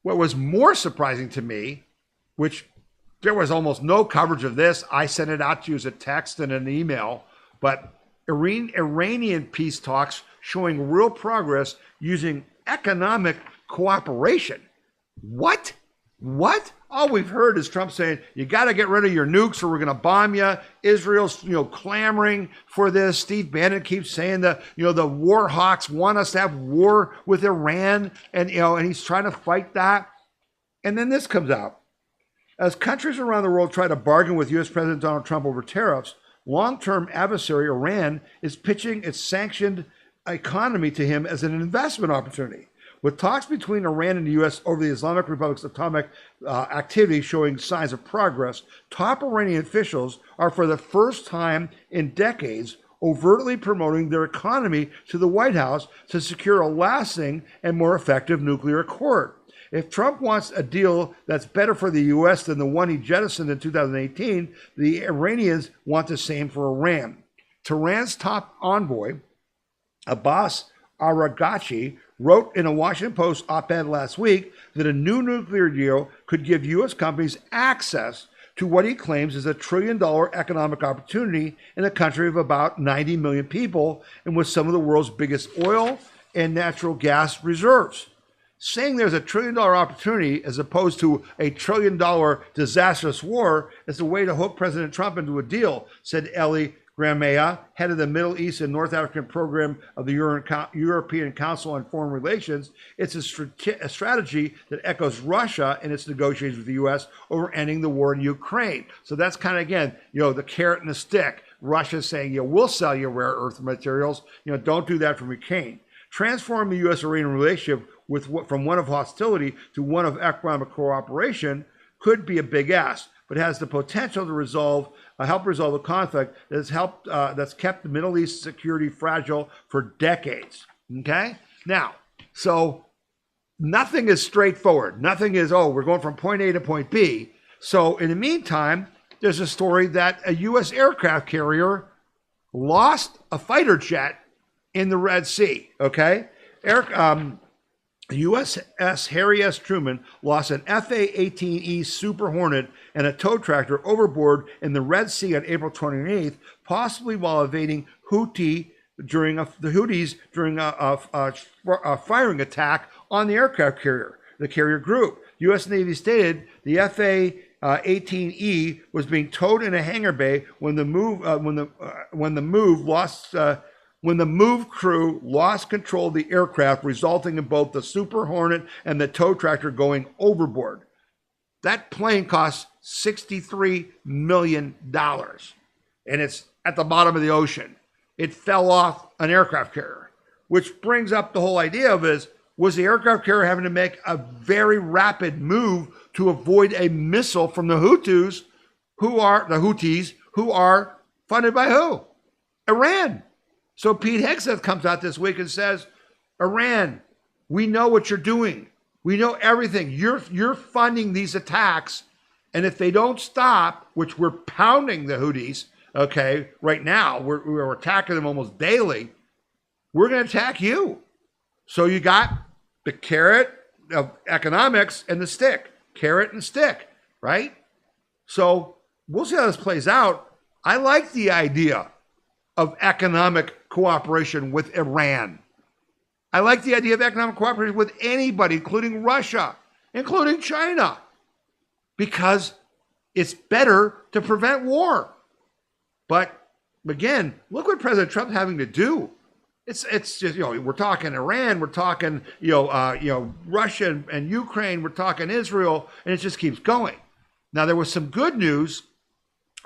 What was more surprising to me, which there was almost no coverage of this, I sent it out to you as a text and an email, but Iranian peace talks showing real progress using economic cooperation. What? All we've heard is Trump saying, you got to get rid of your nukes or we're going to bomb you. Israel's, clamoring for this. Steve Bannon keeps saying the war hawks want us to have war with Iran, and he's trying to fight that. And then this comes out. As countries around the world try to bargain with U.S. President Donald Trump over tariffs, long-term adversary Iran is pitching its sanctioned economy to him as an investment opportunity. With talks between Iran and the U.S. over the Islamic Republic's atomic activity showing signs of progress, top Iranian officials are for the first time in decades overtly promoting their economy to the White House to secure a lasting and more effective nuclear accord. If Trump wants a deal that's better for the U.S. than the one he jettisoned in 2018, the Iranians want the same for Iran. Tehran's top envoy, Abbas Araghchi, wrote in a Washington Post op-ed last week that a new nuclear deal could give U.S. companies access to what he claims is a $1 trillion economic opportunity in a country of about 90 million people and with some of the world's biggest oil and natural gas reserves. Saying there's a $1 trillion opportunity as opposed to a $1 trillion disastrous war is a way to hook President Trump into a deal, said Eli Gramea, head of the Middle East and North African program of the European Council on Foreign Relations. It's a strategy that echoes Russia in its negotiations with the U.S. over ending the war in Ukraine. So that's kind of, again, the carrot and the stick. Russia's saying, we'll sell you rare earth materials. Don't do that from Ukraine. Transform the U.S.-Iranian relationship from one of hostility to one of economic cooperation could be a big ask, but has the potential to help resolve a conflict that's kept the Middle East security fragile for decades. Okay? Now, so nothing is straightforward. Nothing is, we're going from point A to point B. So in the meantime, there's a story that a U.S. aircraft carrier lost a fighter jet in the Red Sea. Okay? USS Harry S. Truman lost an FA-18E Super Hornet and a tow tractor overboard in the Red Sea on April 28th, possibly while evading the Houthis during a firing attack on the aircraft carrier. The carrier group. U.S. Navy stated the FA-18E was being towed in a hangar bay when the move crew lost control of the aircraft, resulting in both the Super Hornet and the tow tractor going overboard. That plane cost $63 million, and it's at the bottom of the ocean. It fell off an aircraft carrier, which brings up the whole idea of was the aircraft carrier having to make a very rapid move to avoid a missile from the Houthis, who are funded by who? Iran. So Pete Hegseth comes out this week and says, Iran, we know what you're doing. We know everything. You're funding these attacks. And if they don't stop, which we're pounding the Houthis, okay, right now, we're attacking them almost daily, we're going to attack you. So you got the carrot of economics and the stick, carrot and stick, right? So we'll see how this plays out. I like the idea of economic cooperation with Iran. I like the idea of economic cooperation with anybody, including Russia, including China, because it's better to prevent war. But again, look what President Trump's having to do. It's just, we're talking Iran, we're talking, Russia and Ukraine, we're talking Israel, and it just keeps going. Now, there was some good news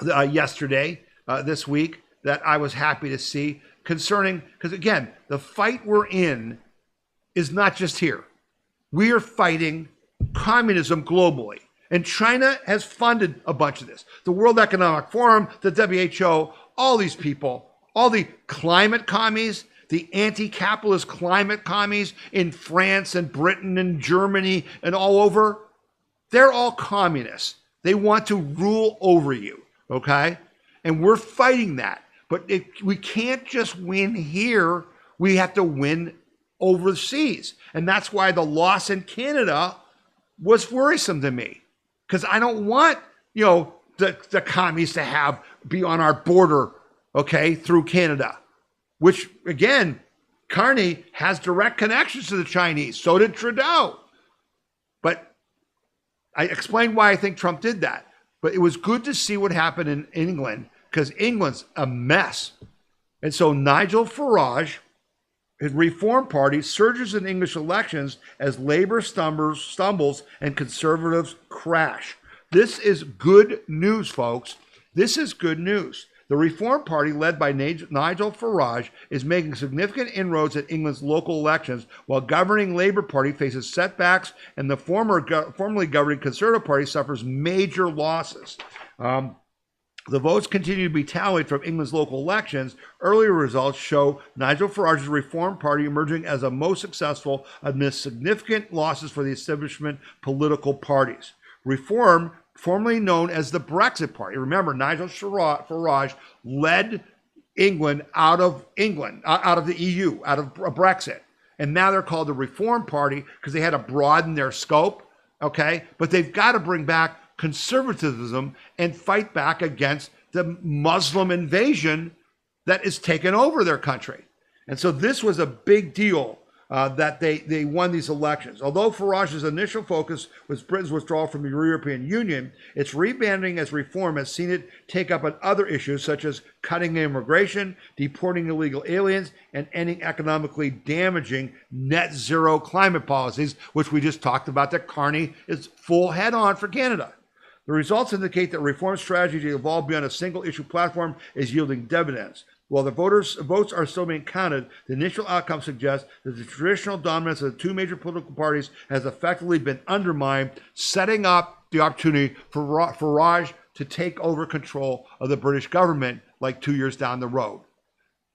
yesterday, this week, that I was happy to see concerning, because again, the fight we're in is not just here. We are fighting communism globally. And China has funded a bunch of this. The World Economic Forum, the WHO, all these people, all the climate commies, the anti-capitalist climate commies in France and Britain and Germany and all over, they're all communists. They want to rule over you, okay? And we're fighting that. But we can't just win here. We have to win overseas. And that's why the loss in Canada was worrisome to me. Because I don't want, the commies to be on our border, okay, through Canada. Which, again, Carney has direct connections to the Chinese. So did Trudeau. But I explained why I think Trump did that. But it was good to see what happened in England, because England's a mess. And so Nigel Farage, his Reform Party, surges in English elections as Labour stumbles and Conservatives crash. This is good news, folks. This is good news. The Reform Party, led by Nigel Farage, is making significant inroads at England's local elections, while governing Labour Party faces setbacks and the formerly governing Conservative Party suffers major losses. The votes continue to be tallied from England's local elections. Earlier results show Nigel Farage's Reform Party emerging as the most successful amidst significant losses for the establishment political parties. Reform, formerly known as the Brexit Party. Remember, Nigel Farage led England out of the EU, out of Brexit. And now they're called the Reform Party because they had to broaden their scope, okay? But they've got to bring back conservatism and fight back against the Muslim invasion that is taking over their country. And so this was a big deal that they won these elections. Although Farage's initial focus was Britain's withdrawal from the European Union, its rebranding as Reform has seen it take up on other issues such as cutting immigration, deporting illegal aliens, and ending economically damaging net zero climate policies, which we just talked about that Carney is full head on for Canada. The results indicate that Reform's strategy to evolve beyond a single issue platform is yielding dividends. While the votes are still being counted, the initial outcome suggests that the traditional dominance of the two major political parties has effectively been undermined, setting up the opportunity for Farage to take over control of the British government like 2 years down the road.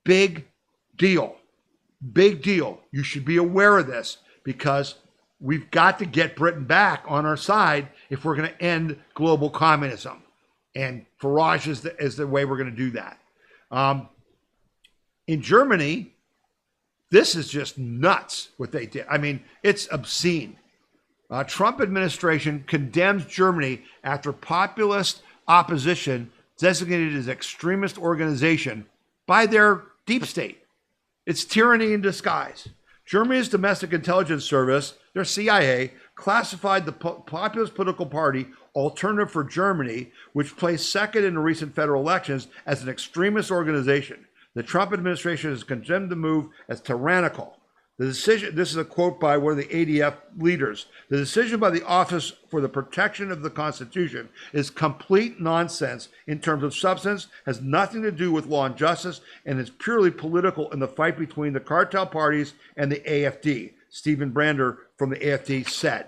Big deal. Big deal. You should be aware of this because we've got to get Britain back on our side if we're going to end global communism. And Farage is the way we're going to do that. In Germany, this is just nuts what they did. I mean, it's obscene. Trump administration condemns Germany after populist opposition designated as extremist organization by their deep state. It's tyranny in disguise. Germany's domestic intelligence service, their CIA, classified the populist political party Alternative for Germany, which placed second in the recent federal elections, as an extremist organization. The Trump administration has condemned the move as tyrannical. The decision, this is a quote by one of the ADF leaders, the decision by the Office for the Protection of the Constitution is complete nonsense in terms of substance, has nothing to do with law and justice, and is purely political in the fight between the cartel parties and the AfD, Stephen Brander from the AfD said.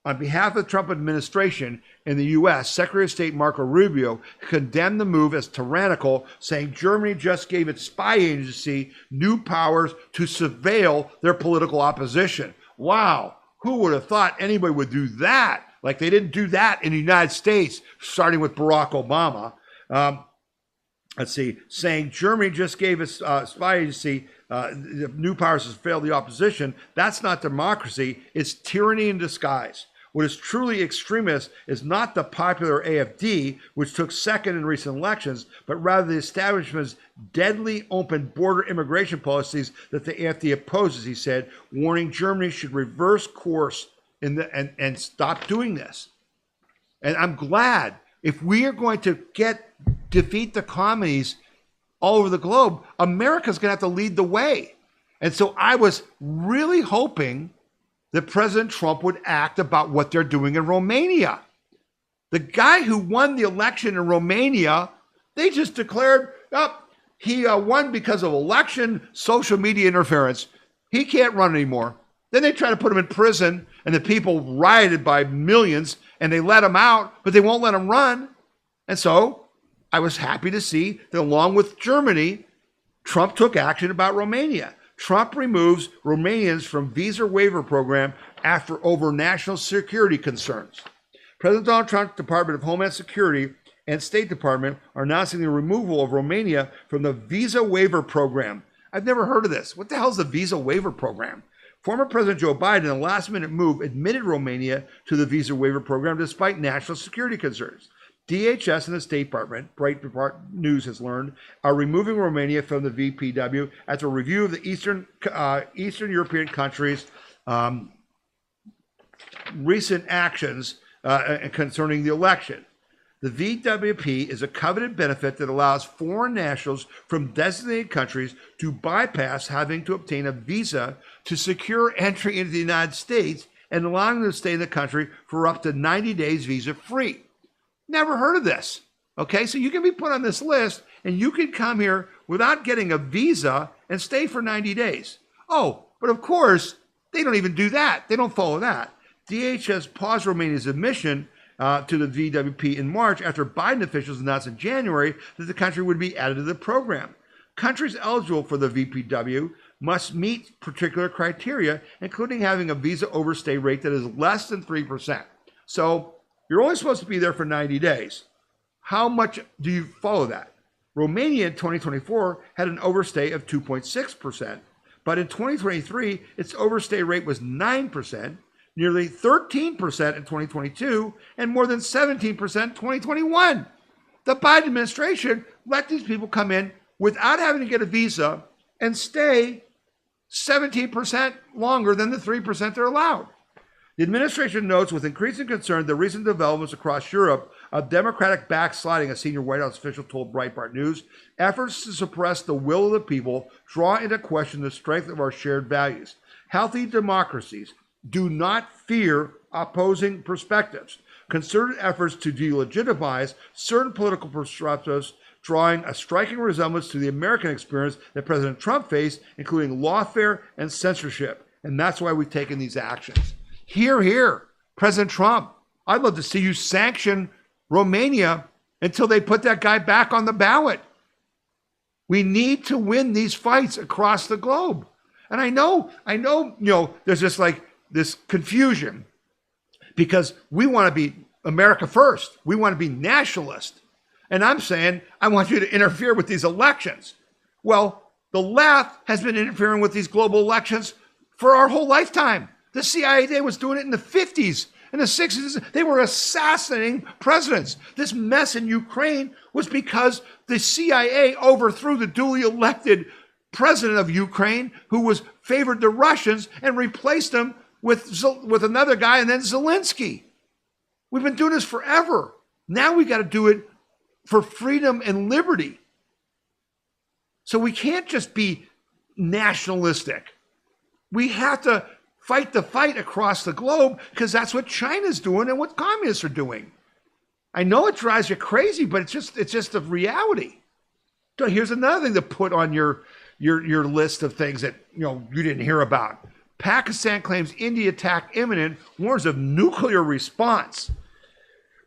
On behalf of the Trump administration in the U.S., Secretary of State Marco Rubio condemned the move as tyrannical, saying Germany just gave its spy agency new powers to surveil their political opposition. Wow, who would have thought anybody would do that? Like they didn't do that in the United States, starting with Barack Obama. Saying Germany just gave its spy agency new powers to surveil the opposition. That's not democracy, it's tyranny in disguise. What is truly extremist is not the popular AfD, which took second in recent elections, but rather the establishment's deadly open border immigration policies that the AfD opposes, he said, warning Germany should reverse course and stop doing this. And I'm glad if we are going to defeat the commies all over the globe, America's going to have to lead the way. And so I was really hoping that President Trump would act about what they're doing in Romania. The guy who won the election in Romania, they just declared, he won because of election social media interference. He can't run anymore. Then they try to put him in prison, and the people rioted by millions, and they let him out, but they won't let him run. And so I was happy to see that along with Germany, Trump took action about Romania. Trump removes Romanians from visa waiver program over national security concerns. President Donald Trump's Department of Homeland Security and State Department are announcing the removal of Romania from the visa waiver program. I've never heard of this. What the hell is the visa waiver program? Former President Joe Biden, in a last-minute move, admitted Romania to the visa waiver program despite national security concerns. DHS and the State Department, Breitbart News has learned, are removing Romania from the VPW after a review of the Eastern European countries' recent actions concerning the election. The VWP is a coveted benefit that allows foreign nationals from designated countries to bypass having to obtain a visa to secure entry into the United States and allowing them to stay in the country for up to 90 days visa-free. Never heard of this. Okay, so you can be put on this list and you can come here without getting a visa and stay for 90 days. Oh, but of course, they don't even do that. They don't follow that. DHS paused Romania's admission to the VWP in March after Biden officials announced in January that the country would be added to the program. Countries eligible for the VPW must meet particular criteria, including having a visa overstay rate that is less than 3%. So you're only supposed to be there for 90 days. How much do you follow that? Romania in 2024 had an overstay of 2.6%, but in 2023, its overstay rate was 9%, nearly 13% in 2022, and more than 17% in 2021. The Biden administration let these people come in without having to get a visa and stay 17% longer than the 3% they're allowed. The administration notes with increasing concern the recent developments across Europe of Democratic backsliding, a senior White House official told Breitbart News. Efforts to suppress the will of the people draw into question the strength of our shared values. Healthy democracies do not fear opposing perspectives. Concerted efforts to delegitimize certain political perspectives, drawing a striking resemblance to the American experience that President Trump faced, including lawfare and censorship. And that's why we've taken these actions. Hear, hear, President Trump. I'd love to see you sanction Romania until they put that guy back on the ballot. We need to win these fights across the globe. And I know, there's just like this confusion because we want to be America first. We want to be nationalist. And I'm saying, I want you to interfere with these elections. Well, the left has been interfering with these global elections for our whole lifetime. The CIA was doing it in the 50s. In the 60s, they were assassinating presidents. This mess in Ukraine was because the CIA overthrew the duly elected president of Ukraine, who was favored the Russians, and replaced him with another guy, and then Zelensky. We've been doing this forever. Now we got to do it for freedom and liberty. So we can't just be nationalistic. We have to fight the fight across the globe because that's what China's doing and what communists are doing. I know it drives you crazy, but it's just a reality. So here's another thing to put on your list of things that you didn't hear about. Pakistan claims India attack imminent, warns of nuclear response.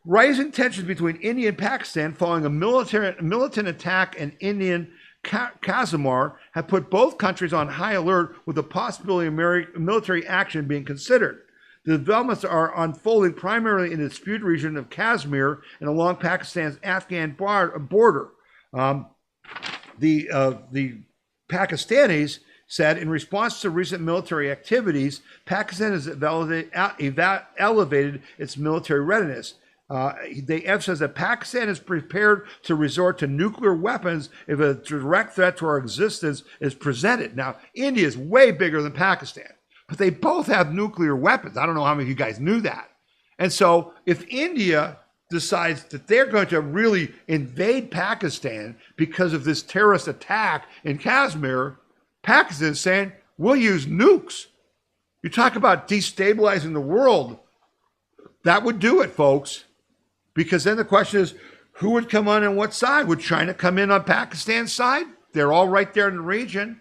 Rising tensions between India and Pakistan following a militant attack in Indian Kashmir have put both countries on high alert with the possibility of military action being considered. The developments are unfolding primarily in the disputed region of Kashmir and along Pakistan's Afghan border. The Pakistanis said in response to recent military activities, Pakistan has elevated its military readiness. They emphasize that Pakistan is prepared to resort to nuclear weapons if a direct threat to our existence is presented. Now, India is way bigger than Pakistan, but they both have nuclear weapons. I don't know how many of you guys knew that. And so if India decides that they're going to really invade Pakistan because of this terrorist attack in Kashmir, Pakistan is saying, we'll use nukes. You talk about destabilizing the world. That would do it, folks. Because then the question is, who would come on what side? Would China come in on Pakistan's side? They're all right there in the region.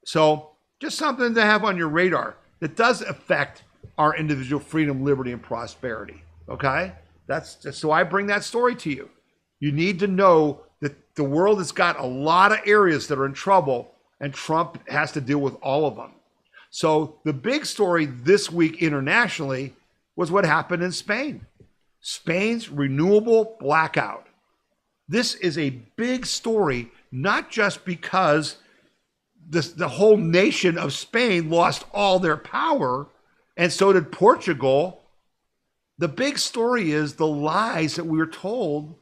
So just something to have on your radar that does affect our individual freedom, liberty, and prosperity. Okay? That's just so I bring that story to you. You need to know that the world has got a lot of areas that are in trouble, and Trump has to deal with all of them. So the big story this week internationally was what happened in Spain. Spain's renewable blackout. This is a big story, not just because the whole nation of Spain lost all their power, and so did Portugal. The big story is the lies that we were told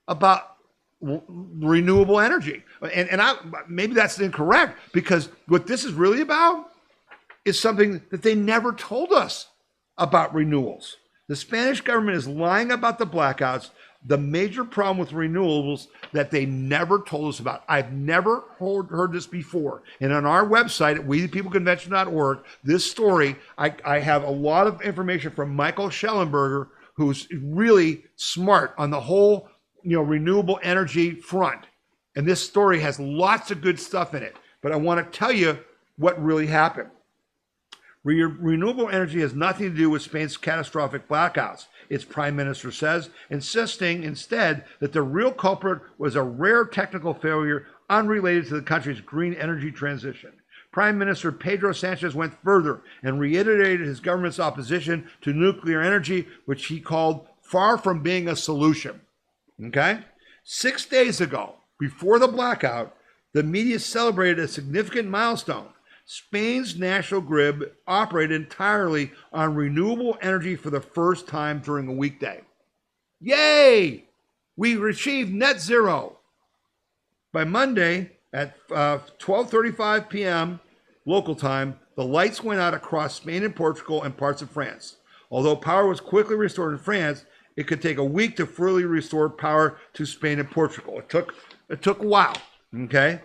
about renewable energy. And maybe that's incorrect, because what this is really about is something that they never told us about renewals. The Spanish government is lying about the blackouts, the major problem with renewables that they never told us about. I've never heard this before. And on our website at wethepeopleconvention.org, this story, I have a lot of information from Michael Schellenberger, who's really smart on the whole, renewable energy front. And this story has lots of good stuff in it. But I want to tell you what really happened. Renewable energy has nothing to do with Spain's catastrophic blackouts, its prime minister says, insisting instead that the real culprit was a rare technical failure unrelated to the country's green energy transition. Prime Minister Pedro Sanchez went further and reiterated his government's opposition to nuclear energy, which he called far from being a solution. Okay? 6 days ago, before the blackout, the media celebrated a significant milestone. Spain's national grid operated entirely on renewable energy for the first time during a weekday. Yay! We achieved net zero. By Monday at 12:35 p.m. local time, the lights went out across Spain and Portugal and parts of France. Although power was quickly restored in France, it could take a week to fully restore power to Spain and Portugal. It took a while, okay?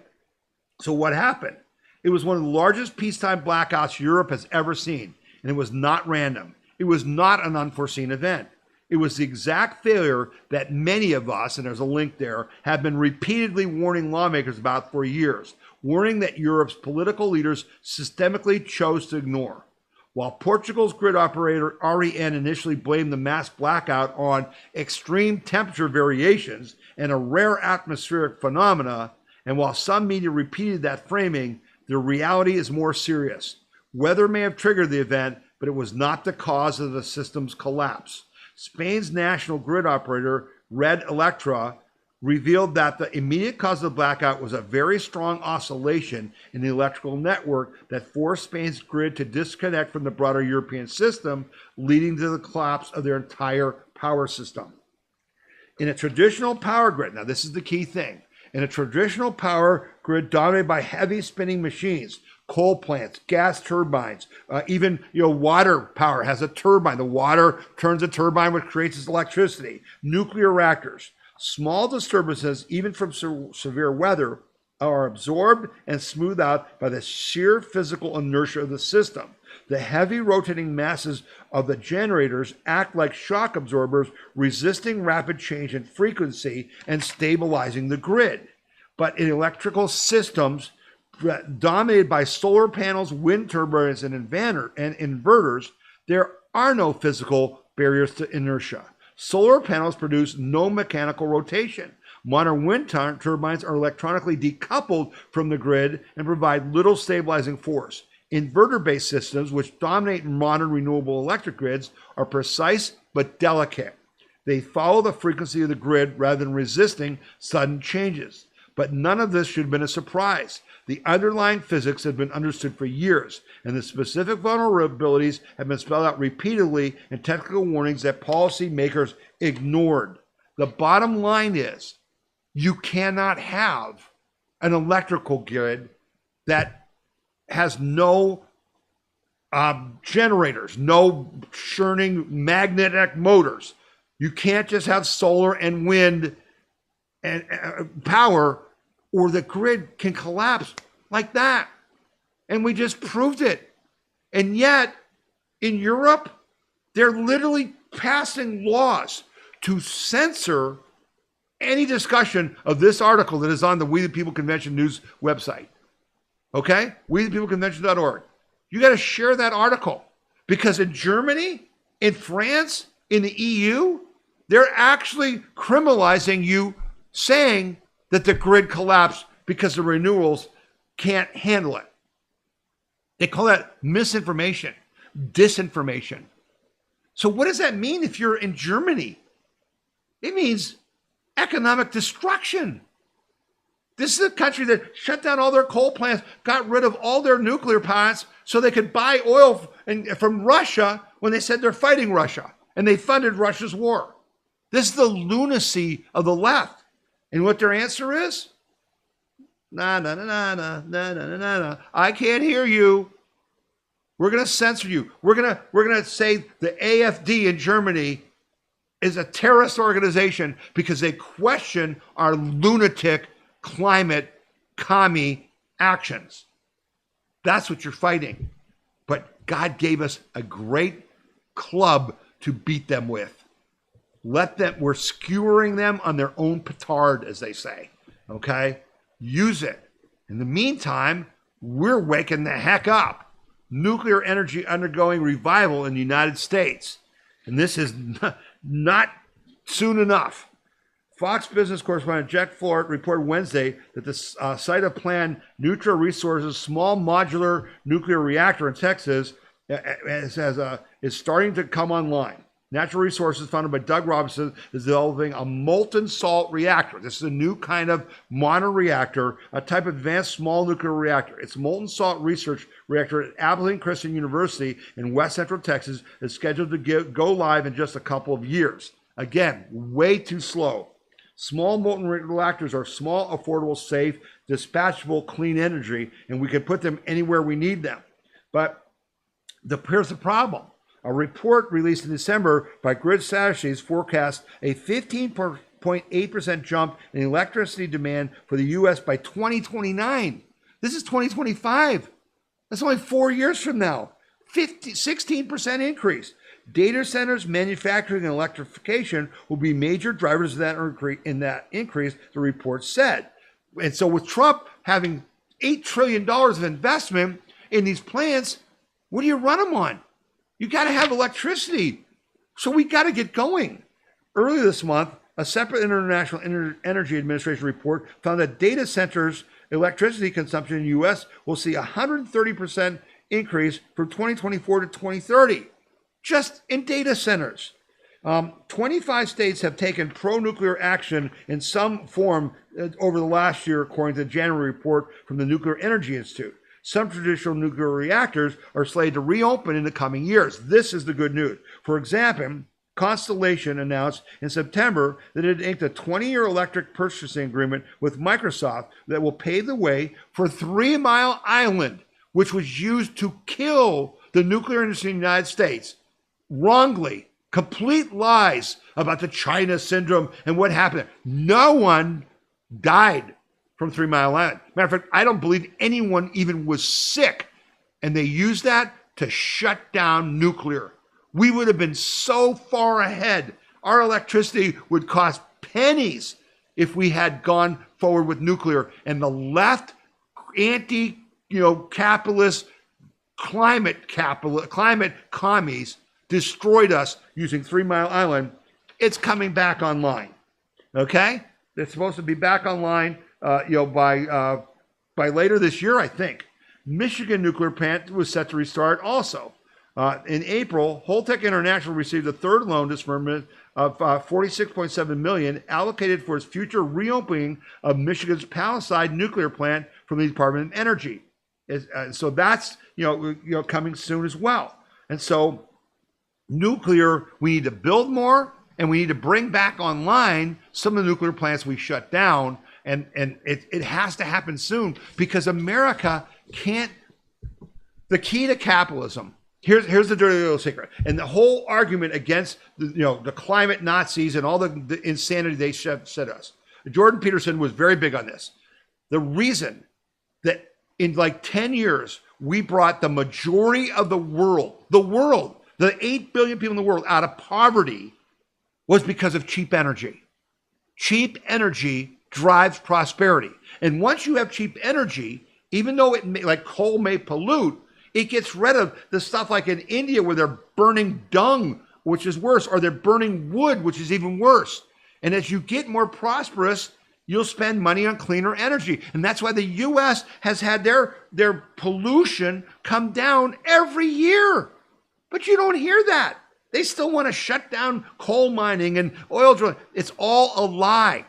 So what happened? It was one of the largest peacetime blackouts Europe has ever seen, and it was not random. It was not an unforeseen event. It was the exact failure that many of us, and there's a link there, have been repeatedly warning lawmakers about for years, warning that Europe's political leaders systemically chose to ignore. While Portugal's grid operator REN initially blamed the mass blackout on extreme temperature variations and a rare atmospheric phenomena, and while some media repeated that framing, the reality is more serious. Weather may have triggered the event, but it was not the cause of the system's collapse. Spain's national grid operator, Red Electra, revealed that the immediate cause of the blackout was a very strong oscillation in the electrical network that forced Spain's grid to disconnect from the broader European system, leading to the collapse of their entire power system. In a traditional power grid, now this is the key thing, in a traditional power grid dominated by heavy spinning machines, coal plants, gas turbines, even water power has a turbine. The water turns a turbine which creates its electricity. Nuclear reactors. Small disturbances, even from severe weather, are absorbed and smoothed out by the sheer physical inertia of the system. The heavy rotating masses of the generators act like shock absorbers, resisting rapid change in frequency and stabilizing the grid. But in electrical systems dominated by solar panels, wind turbines, and inverters, there are no physical barriers to inertia. Solar panels produce no mechanical rotation. Modern wind turbines are electronically decoupled from the grid and provide little stabilizing force. Inverter-based systems, which dominate modern renewable electric grids, are precise but delicate. They follow the frequency of the grid rather than resisting sudden changes. But none of this should have been a surprise. The underlying physics have been understood for years, and the specific vulnerabilities have been spelled out repeatedly in technical warnings that policymakers ignored. The bottom line is, you cannot have an electrical grid that has no generators, no churning magnetic motors. You can't just have solar and wind and power, or the grid can collapse like that. And we just proved it. And yet, in Europe, they're literally passing laws to censor any discussion of this article that is on the We the People Convention news website. Okay? WeThePeopleConvention.org. You got to share that article. Because in Germany, in France, in the EU, they're actually criminalizing you saying that the grid collapsed because the renewables can't handle it. They call that misinformation, disinformation. So what does that mean if you're in Germany? It means economic destruction. This is a country that shut down all their coal plants, got rid of all their nuclear plants so they could buy oil from Russia when they said they're fighting Russia, and they funded Russia's war. This is the lunacy of the left. And what their answer is? Nah, I can't hear you. We're going to censor you. We're going to say the AfD in Germany is a terrorist organization because they question our lunatic climate commie actions. That's what you're fighting. But God gave us a great club to beat them with. We're skewering them on their own petard, as they say. Okay? Use it. In the meantime, we're waking the heck up. Nuclear energy undergoing revival in the United States. And this is not soon enough. Fox Business correspondent Jack Flort reported Wednesday that the site of planned Neutral Resources small modular nuclear reactor in Texas is starting to come online. Natural Resources, founded by Doug Robinson, is developing a molten salt reactor. This is a new kind of modern reactor, a type of advanced small nuclear reactor. Its molten salt research reactor at Abilene Christian University in West Central Texas is scheduled to go live in just a couple of years. Again, way too slow. Small molten reactors are small, affordable, safe, dispatchable, clean energy, and we can put them anywhere we need them. But here's the problem. A report released in December by Grid Strategies forecasts a 15.8% jump in electricity demand for the U.S. by 2029. This is 2025. That's only 4 years from now. 16% increase. Data centers, manufacturing, and electrification will be major drivers of that increase, the report said. And so with Trump having $8 trillion of investment in these plants, what do you run them on? You got to have electricity. So we got to get going. Earlier this month, a separate International Energy Administration report found that data centers' electricity consumption in the U.S. will see a 130% increase from 2024 to 2030, just in data centers. 25 states have taken pro-nuclear action in some form over the last year, according to the January report from the Nuclear Energy Institute. Some traditional nuclear reactors are slated to reopen in the coming years. This is the good news. For example, Constellation announced in September that it inked a 20-year electric purchasing agreement with Microsoft that will pave the way for 3 Mile Island, which was used to kill the nuclear industry in the United States. Wrongly. Complete lies about the China syndrome and what happened. No one died from 3 Mile Island. Matter of fact, I don't believe anyone even was sick. And they used that to shut down nuclear. We would have been so far ahead. Our electricity would cost pennies if we had gone forward with nuclear. And the left, capitalist, climate commies destroyed us using 3 Mile Island. It's coming back online. Okay? It's supposed to be back online by later this year, I think. Michigan nuclear plant was set to restart also. In April, Holtec International received a third loan disbursement of $46.7 million allocated for its future reopening of Michigan's Palisade nuclear plant from the Department of Energy. So that's coming soon as well. And so nuclear, we need to build more, and we need to bring back online some of the nuclear plants we shut down. And it has to happen soon because America can't. The key to capitalism. Here's the dirty little secret. And the whole argument against the climate Nazis and all the insanity they said us. Jordan Peterson was very big on this. The reason that in like 10 years we brought the majority of the 8 billion people in the world out of poverty was because of cheap energy. Cheap energy drives prosperity. And once you have cheap energy, even though like coal may pollute, it gets rid of the stuff like in India where they're burning dung, which is worse, or they're burning wood, which is even worse. And as you get more prosperous, you'll spend money on cleaner energy. And that's why the U.S. has had their pollution come down every year. But you don't hear that. They still want to shut down coal mining and oil drilling. It's all a lie.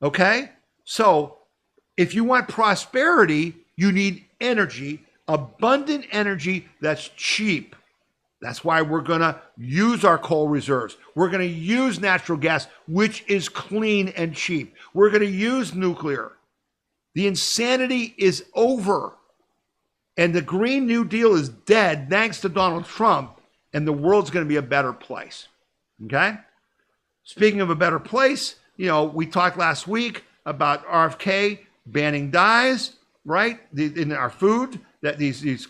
Okay? So if you want prosperity, you need energy, abundant energy that's cheap. That's why we're going to use our coal reserves. We're going to use natural gas, which is clean and cheap. We're going to use nuclear. The insanity is over. And the Green New Deal is dead thanks to Donald Trump. And the world's going to be a better place. Okay? Speaking of a better place, we talked last week about RFK banning dyes, right, in our food, that these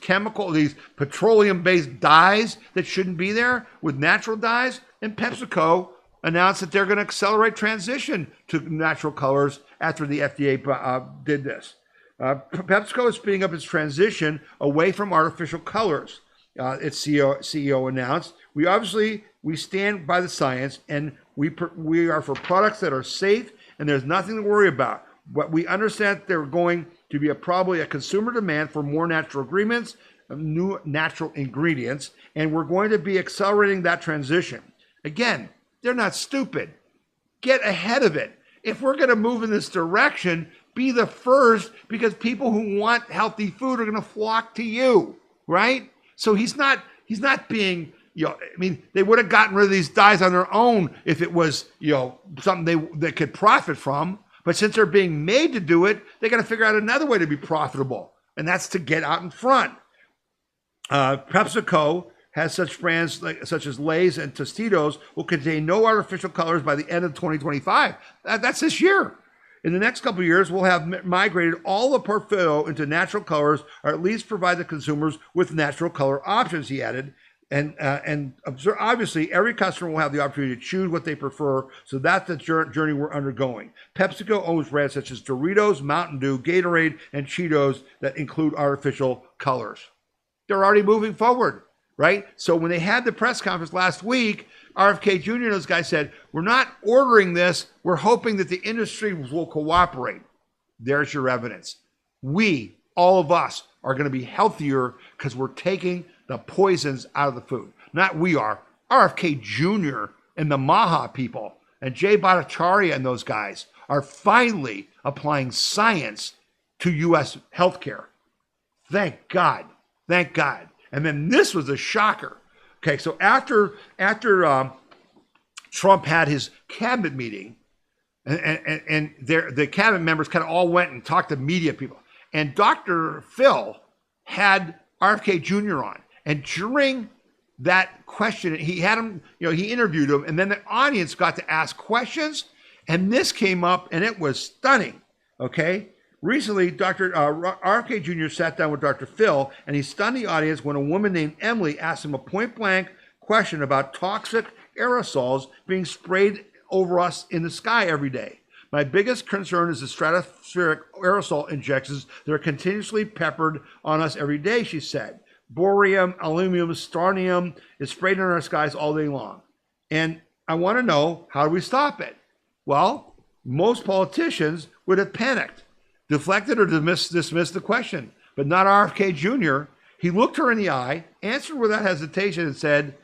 petroleum-based dyes that shouldn't be there with natural dyes. And PepsiCo announced that they're going to accelerate transition to natural colors after the FDA did this. PepsiCo is speeding up its transition away from artificial colors. Its CEO announced, we stand by the science, and we are for products that are safe, and there's nothing to worry about. But we understand that there's going to be probably a consumer demand for more natural ingredients, new natural ingredients, and we're going to be accelerating that transition. Again, they're not stupid. Get ahead of it. If we're going to move in this direction, be the first, because people who want healthy food are going to flock to you, right? So he's not being, they would have gotten rid of these dyes on their own if it was, something they could profit from. But since they're being made to do it, they got to figure out another way to be profitable, and that's to get out in front. PepsiCo has such brands such as Lay's and Tostitos will contain no artificial colors by the end of 2025. That's this year. In the next couple of years, we'll have migrated all the portfolio into natural colors, or at least provide the consumers with natural color options, he added. And obviously, every customer will have the opportunity to choose what they prefer. So that's the journey we're undergoing. PepsiCo owns brands such as Doritos, Mountain Dew, Gatorade, and Cheetos that include artificial colors. They're already moving forward, right? So when they had the press conference last week, RFK Jr. and those guys said, we're not ordering this. We're hoping that the industry will cooperate. There's your evidence. We, all of us, are going to be healthier because we're taking the poisons out of the food. Not we are. RFK Jr. and the Maha people and Jay Bhattacharya and those guys are finally applying science to U.S. healthcare. Thank God. Thank God. And then this was a shocker. Okay, so after Trump had his cabinet meeting, and the cabinet members kind of all went and talked to media people, and Dr. Phil had RFK Jr. on. And during that question, he had him, he interviewed him, and then the audience got to ask questions, and this came up, and it was stunning, okay? Recently, RFK Jr. sat down with Dr. Phil, and he stunned the audience when a woman named Emily asked him a point-blank question about toxic aerosols being sprayed over us in the sky every day. My biggest concern is the stratospheric aerosol injections that are continuously peppered on us every day, she said. Bohrium, aluminum, strontium is sprayed in our skies all day long. And I want to know, how do we stop it? Well, most politicians would have panicked, deflected or dismissed the question, but not RFK Jr. He looked her in the eye, answered without hesitation, and said,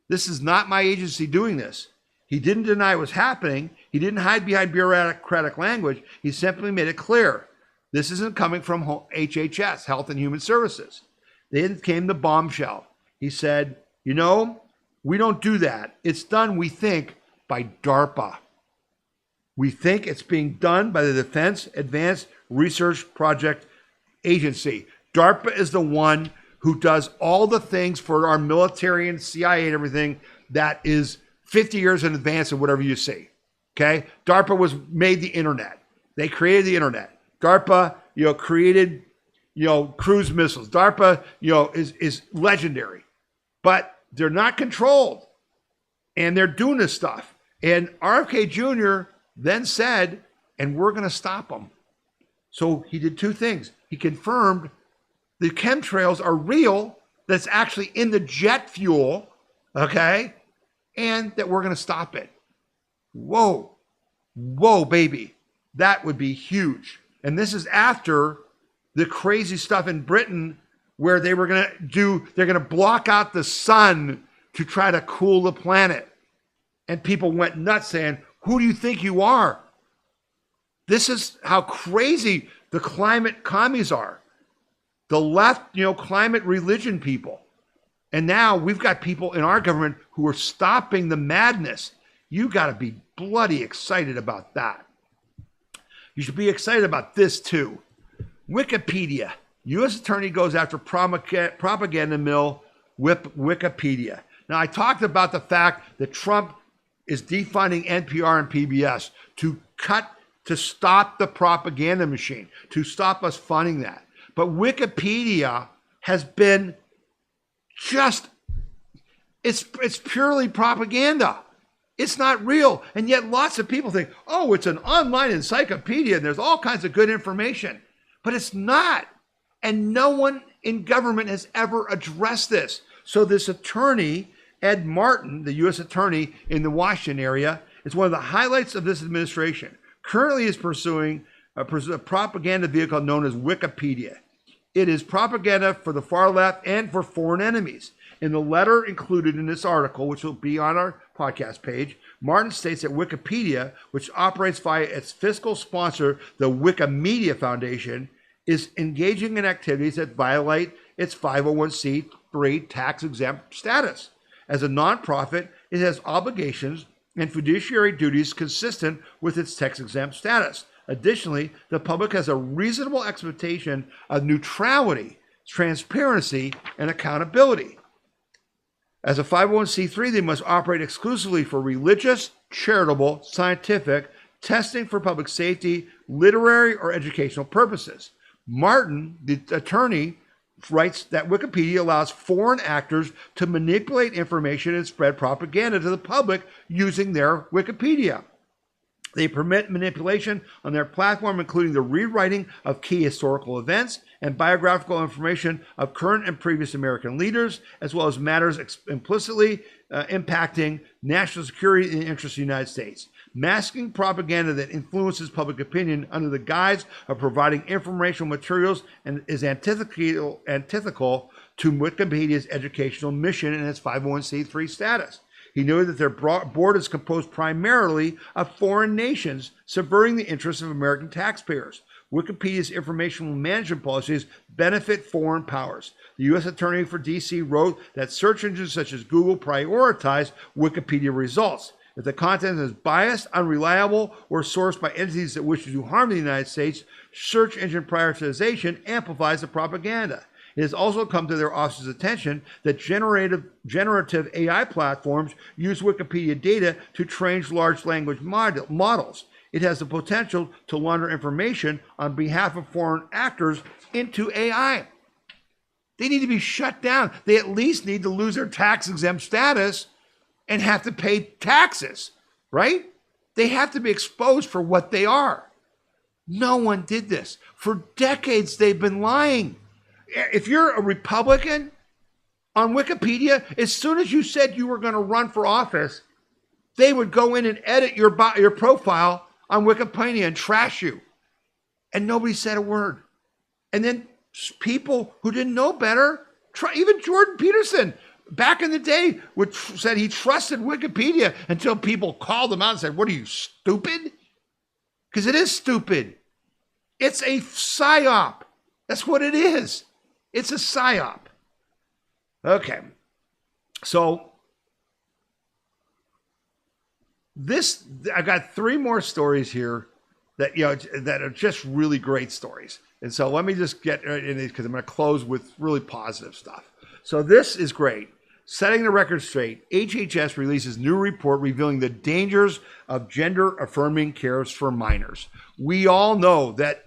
this is not my agency doing this. He didn't deny it was happening. He didn't hide behind bureaucratic language. He simply made it clear. This isn't coming from HHS, Health and Human Services. Then came the bombshell. He said, we don't do that. It's done, we think, by DARPA. We think it's being done by the Defense Advanced Research Project Agency. DARPA is the one who does all the things for our military and CIA and everything that is 50 years in advance of whatever you see. Okay? DARPA made the internet. They created the internet. DARPA, created, cruise missiles. DARPA, is legendary. But they're not controlled. And they're doing this stuff. And RFK Jr. then said, and we're going to stop them. So he did two things. He confirmed the chemtrails are real, that's actually in the jet fuel, okay? And that we're going to stop it. Whoa, baby. That would be huge. And this is after the crazy stuff in Britain where they're going to block out the sun to try to cool the planet. And people went nuts saying, who do you think you are? This is how crazy the climate commies are. The left, climate religion people. And now we've got people in our government who are stopping the madness. You got to be bloody excited about that. You should be excited about this too. Wikipedia. U.S. attorney goes after propaganda mill Wikipedia. Now, I talked about the fact that Trump is defunding NPR and PBS to stop the propaganda machine, to stop us funding that. But Wikipedia has been it's purely propaganda. It's not real. And yet lots of people think, oh, it's an online encyclopedia and there's all kinds of good information. But it's not. And no one in government has ever addressed this. So this attorney, Ed Martin, the U.S. attorney in the Washington area, is one of the highlights of this administration. Currently is pursuing a propaganda vehicle known as Wikipedia. It is propaganda for the far left and for foreign enemies. In the letter included in this article, which will be on our podcast page, Martin states that Wikipedia, which operates via its fiscal sponsor, the Wikimedia Foundation, is engaging in activities that violate its 501c3 tax-exempt status. As a nonprofit, it has obligations and fiduciary duties consistent with its tax-exempt status. Additionally, the public has a reasonable expectation of neutrality, transparency, and accountability. As a 501c3, they must operate exclusively for religious, charitable, scientific, testing for public safety, literary, or educational purposes. Martin, the attorney, writes that Wikipedia allows foreign actors to manipulate information and spread propaganda to the public using their Wikipedia. They permit manipulation on their platform, including the rewriting of key historical events and biographical information of current and previous American leaders, as well as matters implicitly impacting national security and the interests of the United States. Masking propaganda that influences public opinion under the guise of providing informational materials and is antithetical to Wikipedia's educational mission and its 501c3 status. He noted that their board is composed primarily of foreign nations, subverting the interests of American taxpayers. Wikipedia's informational management policies benefit foreign powers. The U.S. Attorney for D.C. wrote that search engines such as Google prioritize Wikipedia results. If the content is biased, unreliable, or sourced by entities that wish to do harm to the United States, search engine prioritization amplifies the propaganda. It has also come to their office's attention that generative AI platforms use Wikipedia data to train large language models. It has the potential to launder information on behalf of foreign actors into AI. They need to be shut down. They at least need to lose their tax-exempt status and have to pay taxes, right? They have to be exposed for what they are. No one did this. For decades, they've been lying. If you're a Republican on Wikipedia, as soon as you said you were going to run for office, they would go in and edit your profile on Wikipedia and trash you. And nobody said a word. And then people who didn't know better, even Jordan Peterson, back in the day, said he trusted Wikipedia until people called him out and said, what are you, stupid? Because it is stupid. It's a psyop. That's what it is. It's a psyop. Okay. So I've got three more stories here that are just really great stories. And so let me just get in it because I'm going to close with really positive stuff. So this is great. Setting the record straight, HHS releases new report revealing the dangers of gender-affirming cares for minors. We all know that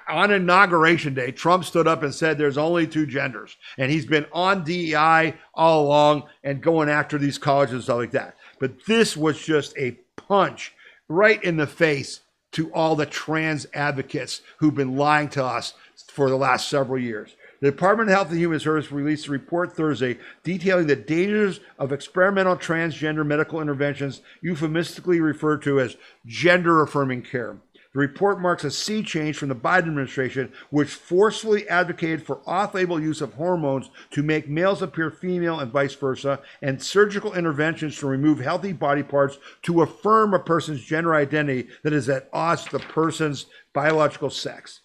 on Inauguration Day, Trump stood up and said there's only two genders. And he's been on DEI all along and going after these colleges and stuff like that. But this was just a punch right in the face to all the trans advocates who've been lying to us for the last several years. The Department of Health and Human Services released a report Thursday detailing the dangers of experimental transgender medical interventions, euphemistically referred to as gender-affirming care. The report marks a sea change from the Biden administration, which forcefully advocated for off-label use of hormones to make males appear female and vice versa, and surgical interventions to remove healthy body parts to affirm a person's gender identity that is at odds with the person's biological sex.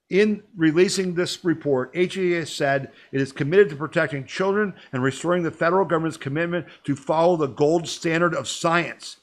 In releasing this report, HHS said it is committed to protecting children and restoring the federal government's commitment to follow the gold standard of science.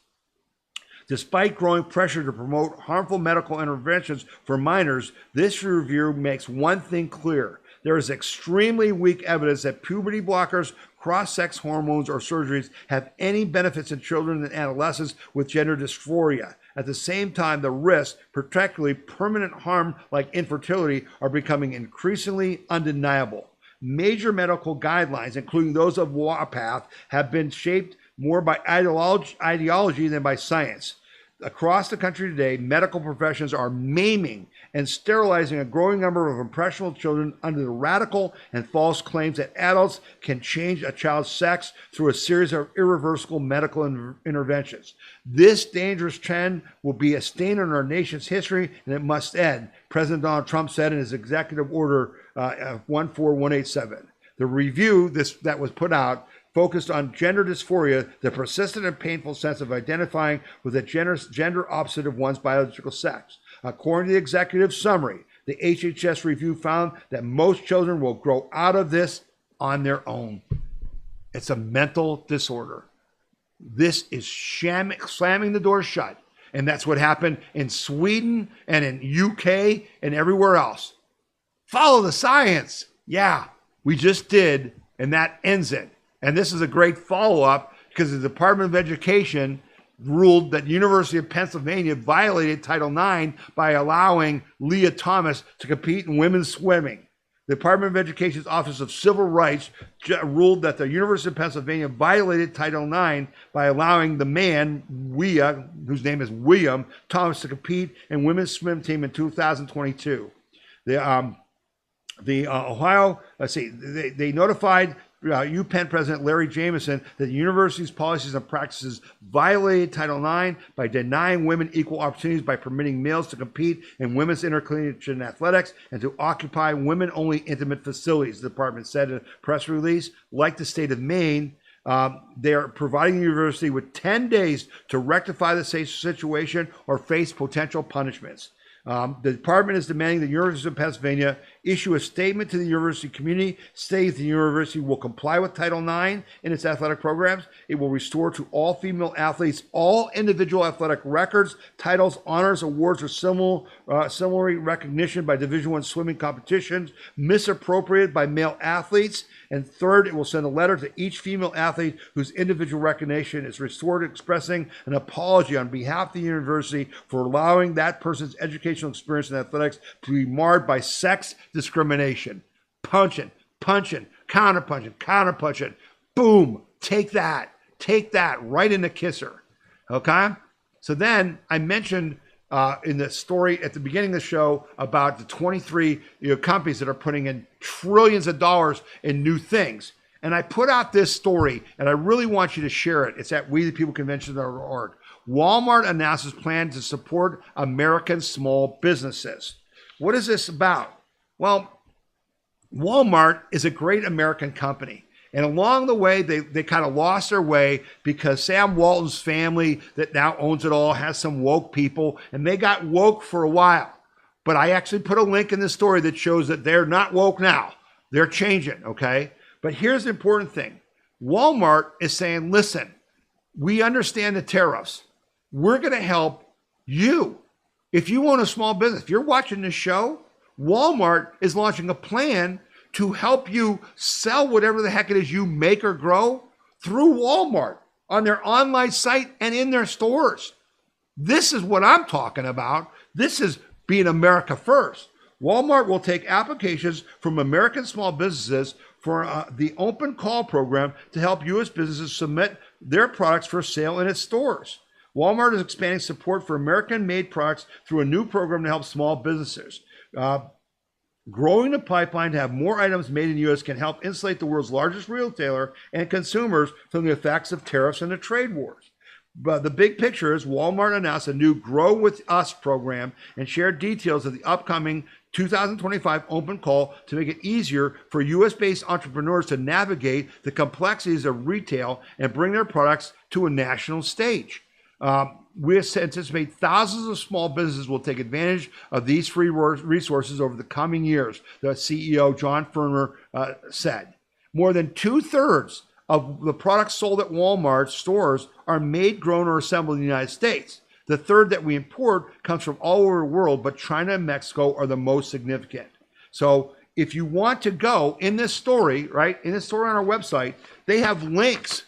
Despite growing pressure to promote harmful medical interventions for minors, this review makes one thing clear. There is extremely weak evidence that puberty blockers, cross-sex hormones or surgeries have any benefits in children and adolescents with gender dysphoria. At the same time, the risks, particularly permanent harm like infertility, are becoming increasingly undeniable. Major medical guidelines, including those of WAPATH, have been shaped more by ideology than by science. Across the country today, medical professions are maiming and sterilizing a growing number of impressionable children under the radical and false claims that adults can change a child's sex through a series of irreversible medical interventions. This dangerous trend will be a stain on our nation's history, and it must end, President Donald Trump said in his executive order 14187. The review that was put out focused on gender dysphoria, the persistent and painful sense of identifying with a gender opposite of one's biological sex. According to the executive summary, the HHS review found that most children will grow out of this on their own. It's a mental disorder. This is slamming the door shut. And that's what happened in Sweden and in UK and everywhere else. Follow the science. Yeah, we just did, and that ends it. And this is a great follow-up because the Department of Education ruled that University of Pennsylvania violated Title IX by allowing Leah Thomas to compete in women's swimming. The Department of Education's Office of Civil Rights ruled that the University of Pennsylvania violated Title IX by allowing the man, whose name is William Thomas, to compete in women's swim team in 2022. The Ohio, they notified UPenn President Larry Jameson that the university's policies and practices violated Title IX by denying women equal opportunities by permitting males to compete in women's intercollegiate athletics and to occupy women-only intimate facilities, the department said in a press release. Like the state of Maine, they are providing the university with 10 days to rectify the situation or face potential punishments. The department is demanding the University of Pennsylvania issue a statement to the university community stating the university will comply with Title IX in its athletic programs. It will restore to all female athletes all individual athletic records, titles, honors, awards, or similar recognition by Division I swimming competitions misappropriated by male athletes. And third, it will send a letter to each female athlete whose individual recognition is restored, expressing an apology on behalf of the university for allowing that person's educational experience in athletics to be marred by sex discrimination. Punching, counterpunching. Boom, take that right in the kisser. Okay? So then I mentioned in the story at the beginning of the show about the 23 companies that are putting in trillions of dollars in new things. And I put out this story, and I really want you to share it. It's at WeThePeopleConvention.org. Walmart announces plan to support American small businesses. What is this about? Well, Walmart is a great American company. And along the way, they kind of lost their way because Sam Walton's family that now owns it all has some woke people, and they got woke for a while. But I actually put a link in the story that shows that they're not woke now. They're changing, okay? But here's the important thing. Walmart is saying, listen, we understand the tariffs. We're going to help you. If you own a small business, if you're watching this show, Walmart is launching a plan to help you sell whatever the heck it is you make or grow through Walmart on their online site and in their stores. This is what I'm talking about. This is being America first. Walmart will take applications from American small businesses for the open call program to help U.S. businesses submit their products for sale in its stores. Walmart is expanding support for American-made products through a new program to help small businesses. Growing the pipeline to have more items made in the U.S. can help insulate the world's largest retailer and consumers from the effects of tariffs and the trade wars. But the big picture is Walmart announced a new Grow With Us program and shared details of the upcoming 2025 open call to make it easier for U.S.-based entrepreneurs to navigate the complexities of retail and bring their products to a national stage. We anticipate thousands of small businesses will take advantage of these free resources over the coming years, the CEO, John Furner, said. More than 2/3 of the products sold at Walmart stores are made, grown, or assembled in the United States. The third that we import comes from all over the world, but China and Mexico are the most significant. So if you want to go in this story, right, in this story on our website, they have links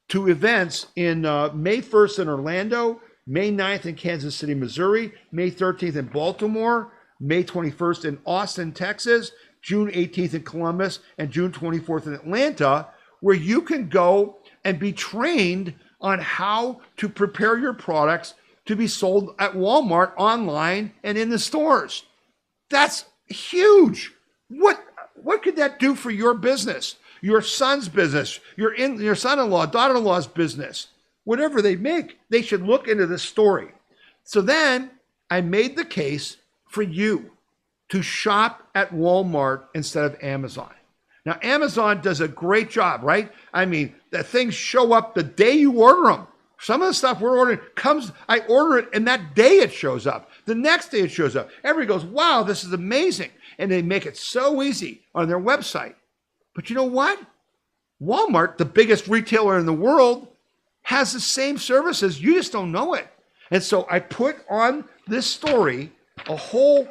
to events in May 1st in Orlando, May 9th in Kansas City, Missouri, May 13th in Baltimore, May 21st in Austin, Texas, June 18th in Columbus, and June 24th in Atlanta, where you can go and be trained on how to prepare your products to be sold at Walmart, online, and in the stores. That's huge. What could that do for your business, your son's business, your son-in-law, daughter-in-law's business? Whatever they make, they should look into this story. So then I made the case for you to shop at Walmart instead of Amazon. Now, Amazon does a great job, right? I mean, the things show up the day you order them. Some of the stuff we're ordering I order it, and that day it shows up. The next day it shows up. Everybody goes, wow, this is amazing. And they make it so easy on their website. But you know what? Walmart, the biggest retailer in the world, has the same services. You just don't know it. And so I put on this story a whole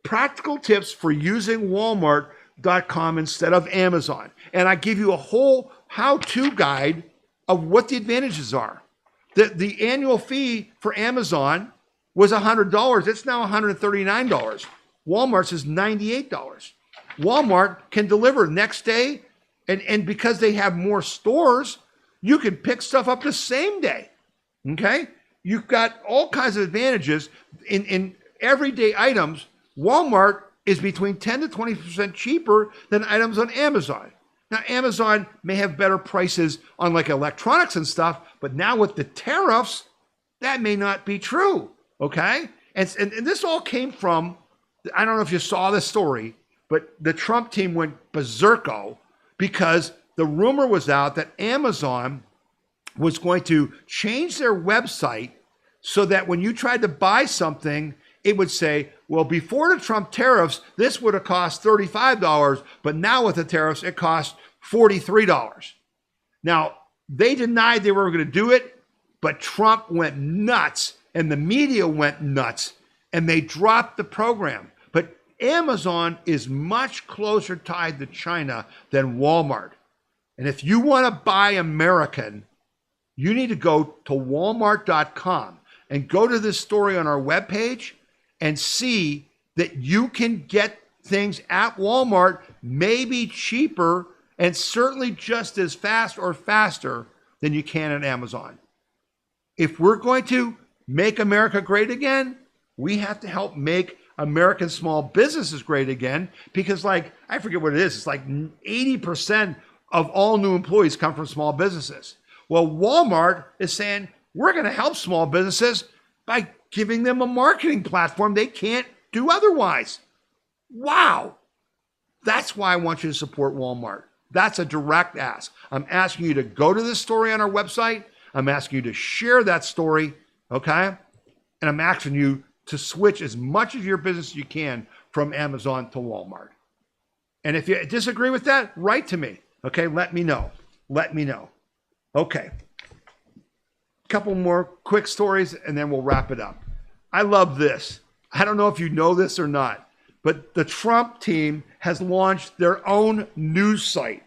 practical tips for using Walmart.com instead of Amazon. And I give you a whole how-to guide of what the advantages are. The annual fee for Amazon was $100. It's now $139. Walmart's is $98. Walmart can deliver next day, and because they have more stores, you can pick stuff up the same day, okay? You've got all kinds of advantages. In everyday items, Walmart is between 10 to 20% cheaper than items on Amazon. Now, Amazon may have better prices on like electronics and stuff, but now with the tariffs, that may not be true, okay? And this all came from, I don't know if you saw this story, but the Trump team went berserko because the rumor was out that Amazon was going to change their website so that when you tried to buy something, it would say, well, before the Trump tariffs, this would have cost $35, but now with the tariffs, it costs $43. Now, they denied they were going to do it, but Trump went nuts and the media went nuts and they dropped the program. But Amazon is much closer tied to China than Walmart. And if you want to buy American, you need to go to walmart.com and go to this story on our webpage and see that you can get things at Walmart maybe cheaper and certainly just as fast or faster than you can at Amazon. If we're going to make America great again, we have to help make American small businesses great again, because like, I forget what it is, it's like 80% of all new employees come from small businesses. Well, Walmart is saying, we're going to help small businesses by giving them a marketing platform they can't do otherwise. Wow. That's why I want you to support Walmart. That's a direct ask. I'm asking you to go to this story on our website. I'm asking you to share that story, okay? And I'm asking you to switch as much of your business as you can from Amazon to Walmart. And if you disagree with that, write to me, okay? Let me know. Let me know. Okay. Couple more quick stories and then we'll wrap it up. I love this. I don't know if you know this or not, but the Trump team has launched their own news site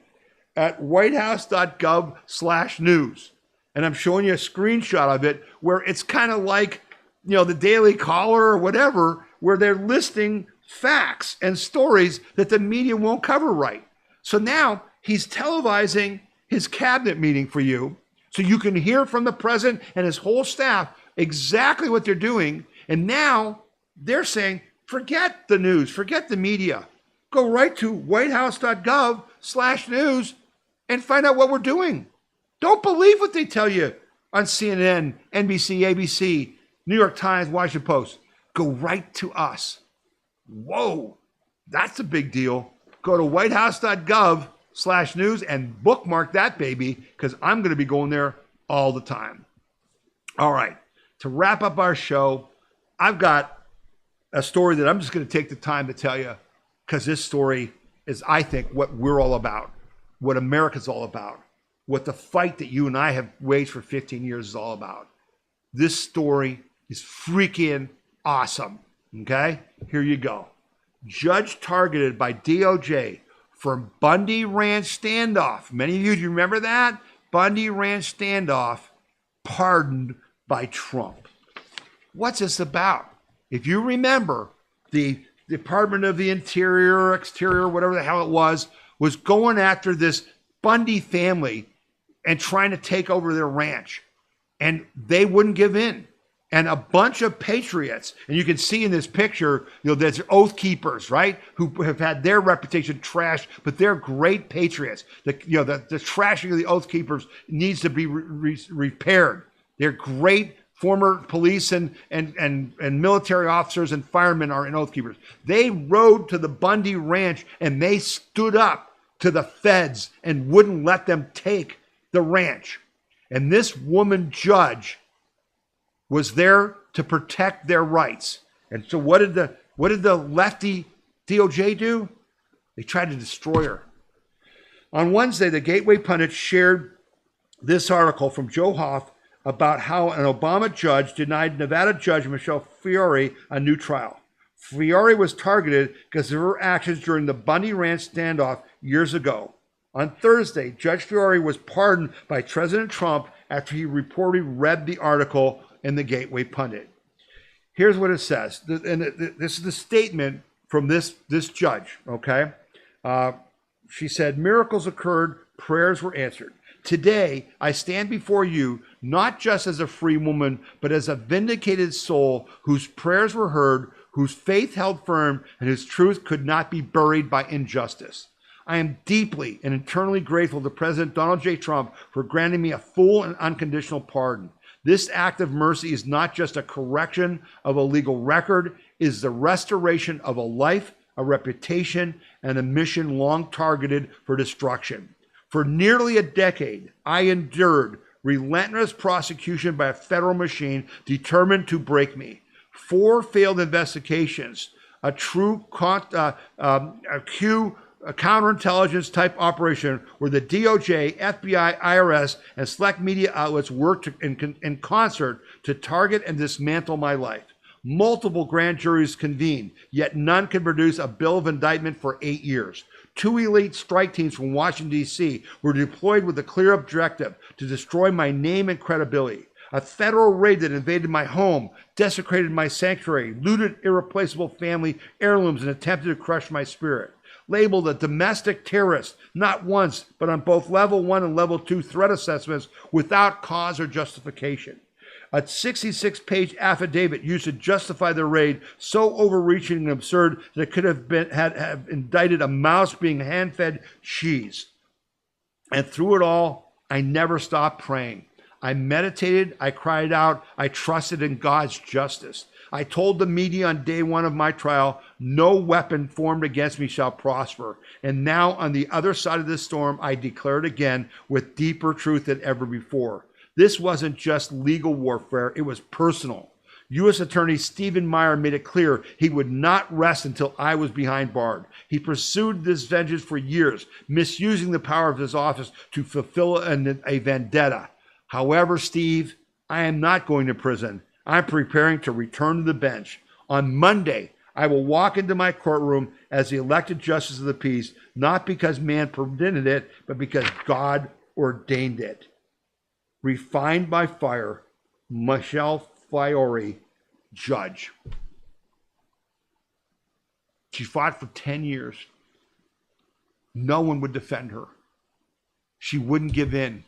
at whitehouse.gov/news. And I'm showing you a screenshot of it where it's kind of like, you know, the Daily Caller or whatever, where they're listing facts and stories that the media won't cover right. So now he's televising his cabinet meeting for you so you can hear from the president and his whole staff exactly what they're doing. And now they're saying, forget the news, forget the media. Go right to whitehouse.gov/news and find out what we're doing. Don't believe what they tell you on CNN, NBC, ABC, New York Times, Washington Post. Go right to us. Whoa, that's a big deal. Go to whitehouse.gov/news and bookmark that baby, because I'm going to be going there all the time. All right, to wrap up our show, I've got a story that I'm just going to take the time to tell you, because this story is, I think, what we're all about, what America's all about, what the fight that you and I have waged for 15 years is all about. This story is freaking awesome, okay? Here you go. judge targeted by DOJ for Bundy Ranch standoff. Many of you remember that? Bundy Ranch standoff, pardoned by Trump. What's this about? If you remember, the Department of the Interior or Exterior, whatever the hell it was going after this Bundy family and trying to take over their ranch. And they wouldn't give in. And a bunch of patriots, and you can see in this picture, there's oath keepers, right? Who have had their reputation trashed, but they're great patriots. The trashing of the oath keepers needs to be repaired. They're great former police and military officers and firemen are in oath keepers. They rode to the Bundy Ranch and they stood up to the feds and wouldn't let them take the ranch. And this woman judge was there to protect their rights. And so what did the lefty DOJ do? They tried to destroy her. On Wednesday, the Gateway Pundit shared this article from Joe Hoff about how an Obama judge denied Nevada Judge Michelle Fiore a new trial. Fiore was targeted because of her actions during the Bundy Ranch standoff years ago. On Thursday, Judge Fiore was pardoned by President Trump after he reportedly read the article in the Gateway Pundit. Here's what it says, and this is the statement from this judge, okay? She said, miracles occurred, prayers were answered. Today, I stand before you not just as a free woman, but as a vindicated soul whose prayers were heard, whose faith held firm, and whose truth could not be buried by injustice. I am deeply and eternally grateful to President Donald J. Trump for granting me a full and unconditional pardon. This act of mercy is not just a correction of a legal record, it is the restoration of a life, a reputation, and a mission long targeted for destruction. For nearly a decade, I endured relentless prosecution by a federal machine determined to break me. 4 failed investigations, a true counterintelligence type operation where the DOJ, FBI, IRS, and select media outlets worked in concert to target and dismantle my life. Multiple grand juries convened, yet none could produce a bill of indictment for 8 years. 2 elite strike teams from Washington, D.C. were deployed with a clear objective to destroy my name and credibility. A federal raid that invaded my home, desecrated my sanctuary, looted irreplaceable family heirlooms, and attempted to crush my spirit. Labeled a domestic terrorist, not once, but on both level 1 and level 2 threat assessments without cause or justification. A 66-page affidavit used to justify the raid, so overreaching and absurd that it could have indicted a mouse being hand-fed cheese. And through it all, I never stopped praying. I meditated, I cried out, I trusted in God's justice. I told the media on day 1 of my trial, no weapon formed against me shall prosper. And now on the other side of this storm, I declare it again with deeper truth than ever before. This wasn't just legal warfare, it was personal. U.S. Attorney Stephen Meyer made it clear he would not rest until I was behind bars. He pursued this vengeance for years, misusing the power of his office to fulfill a vendetta. However, Steve, I am not going to prison. I'm preparing to return to the bench. On Monday, I will walk into my courtroom as the elected justice of the peace, not because man permitted it, but because God ordained it. Refined by fire, Michelle Fiore, judge. She fought for 10 years. No one would defend her. She wouldn't give in.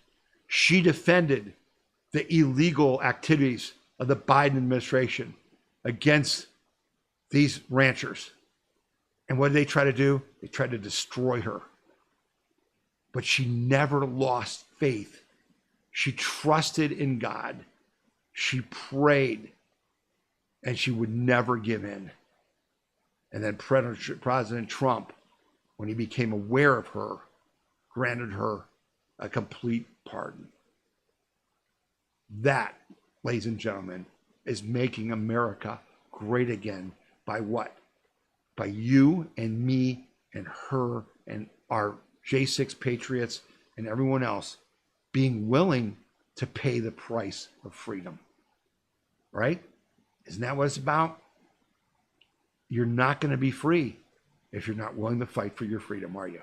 She defended the illegal activities of the Biden administration against these ranchers. And what did they try to do? They tried to destroy her. But she never lost faith. She trusted in God. She prayed. And she would never give in. And then President Trump, when he became aware of her, granted her a complete pardon. That, ladies and gentlemen, is making America great again by what? By you and me and her and our J6 patriots and everyone else being willing to pay the price of freedom. Right? Isn't that what it's about? You're not going to be free if you're not willing to fight for your freedom, are you?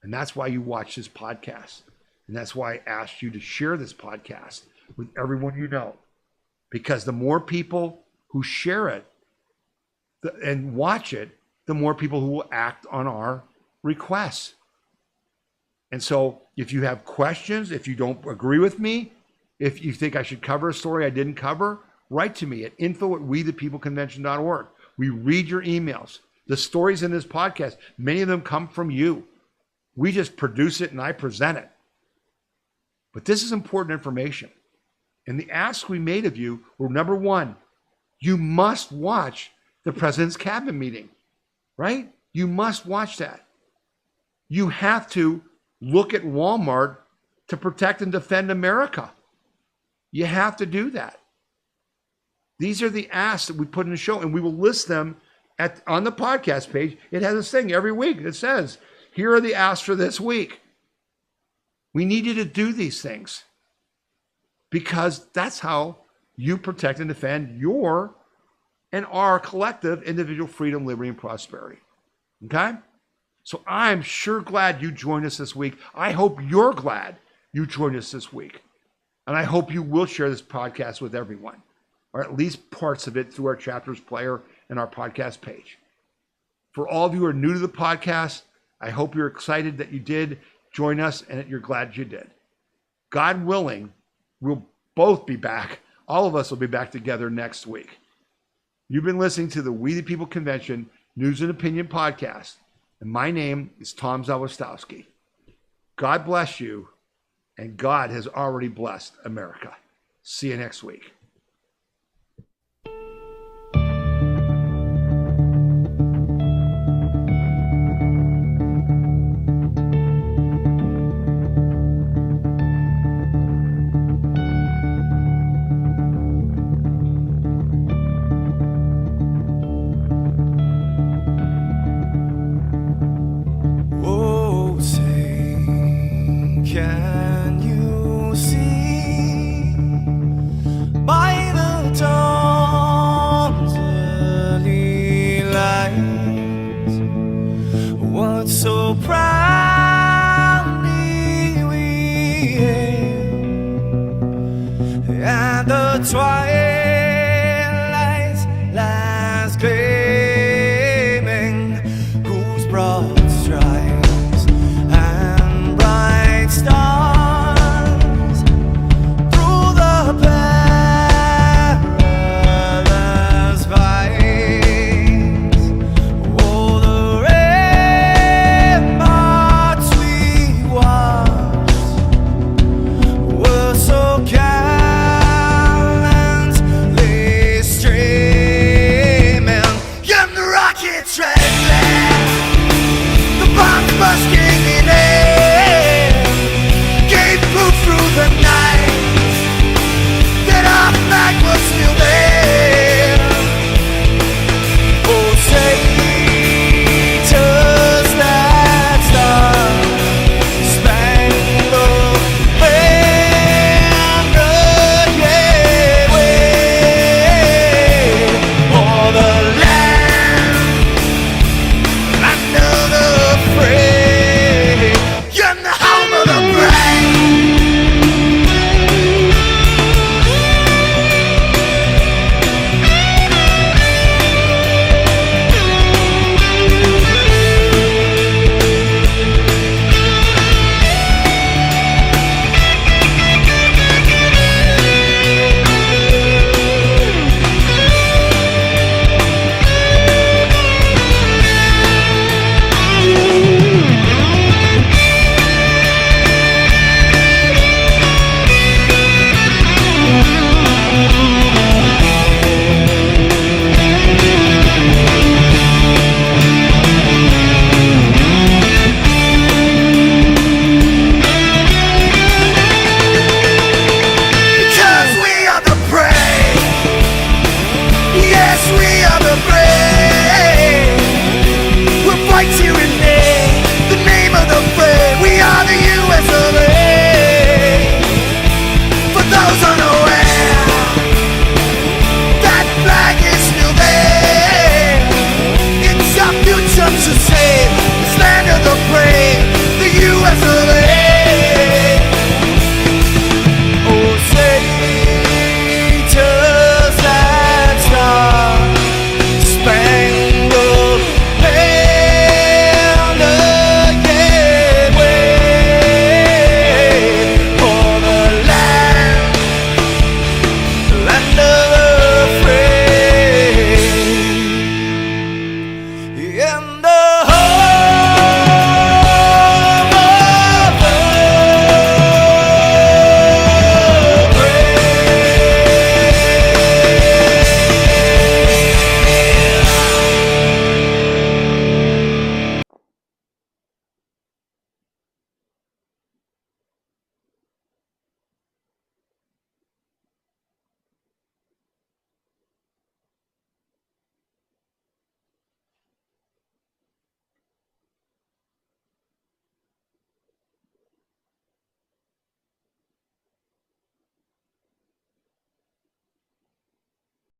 And that's why you watch this podcast. And that's why I asked you to share this podcast with everyone you know. Because the more people who share it and watch it, the more people who will act on our requests. And so if you have questions, if you don't agree with me, if you think I should cover a story I didn't cover, write to me at info@wethepeopleconvention.org. We read your emails. The stories in this podcast, many of them come from you. We just produce it and I present it. But this is important information. And the asks we made of you were, number one, you must watch the president's cabinet meeting, right? You must watch that. You have to look at Walmart to protect and defend America. You have to do that. These are the asks that we put in the show, and we will list them on the podcast page. It has this thing every week that says, here are the asks for this week. We need you to do these things because that's how you protect and defend your and our collective individual freedom, liberty, and prosperity. Okay? So I'm sure glad you joined us this week. I hope you're glad you joined us this week. And I hope you will share this podcast with everyone, or at least parts of it through our chapters player and our podcast page. For all of you who are new to the podcast, I hope you're excited that you did join us and that you're glad you did. God willing, we'll both be back. All of us will be back together next week. You've been listening to the We the People Convention News and Opinion Podcast, and my name is Tom Zawistowski. God bless you, and God has already blessed America. See you next week. Can you see by the dawn's early light what so proudly we hailed at the twilight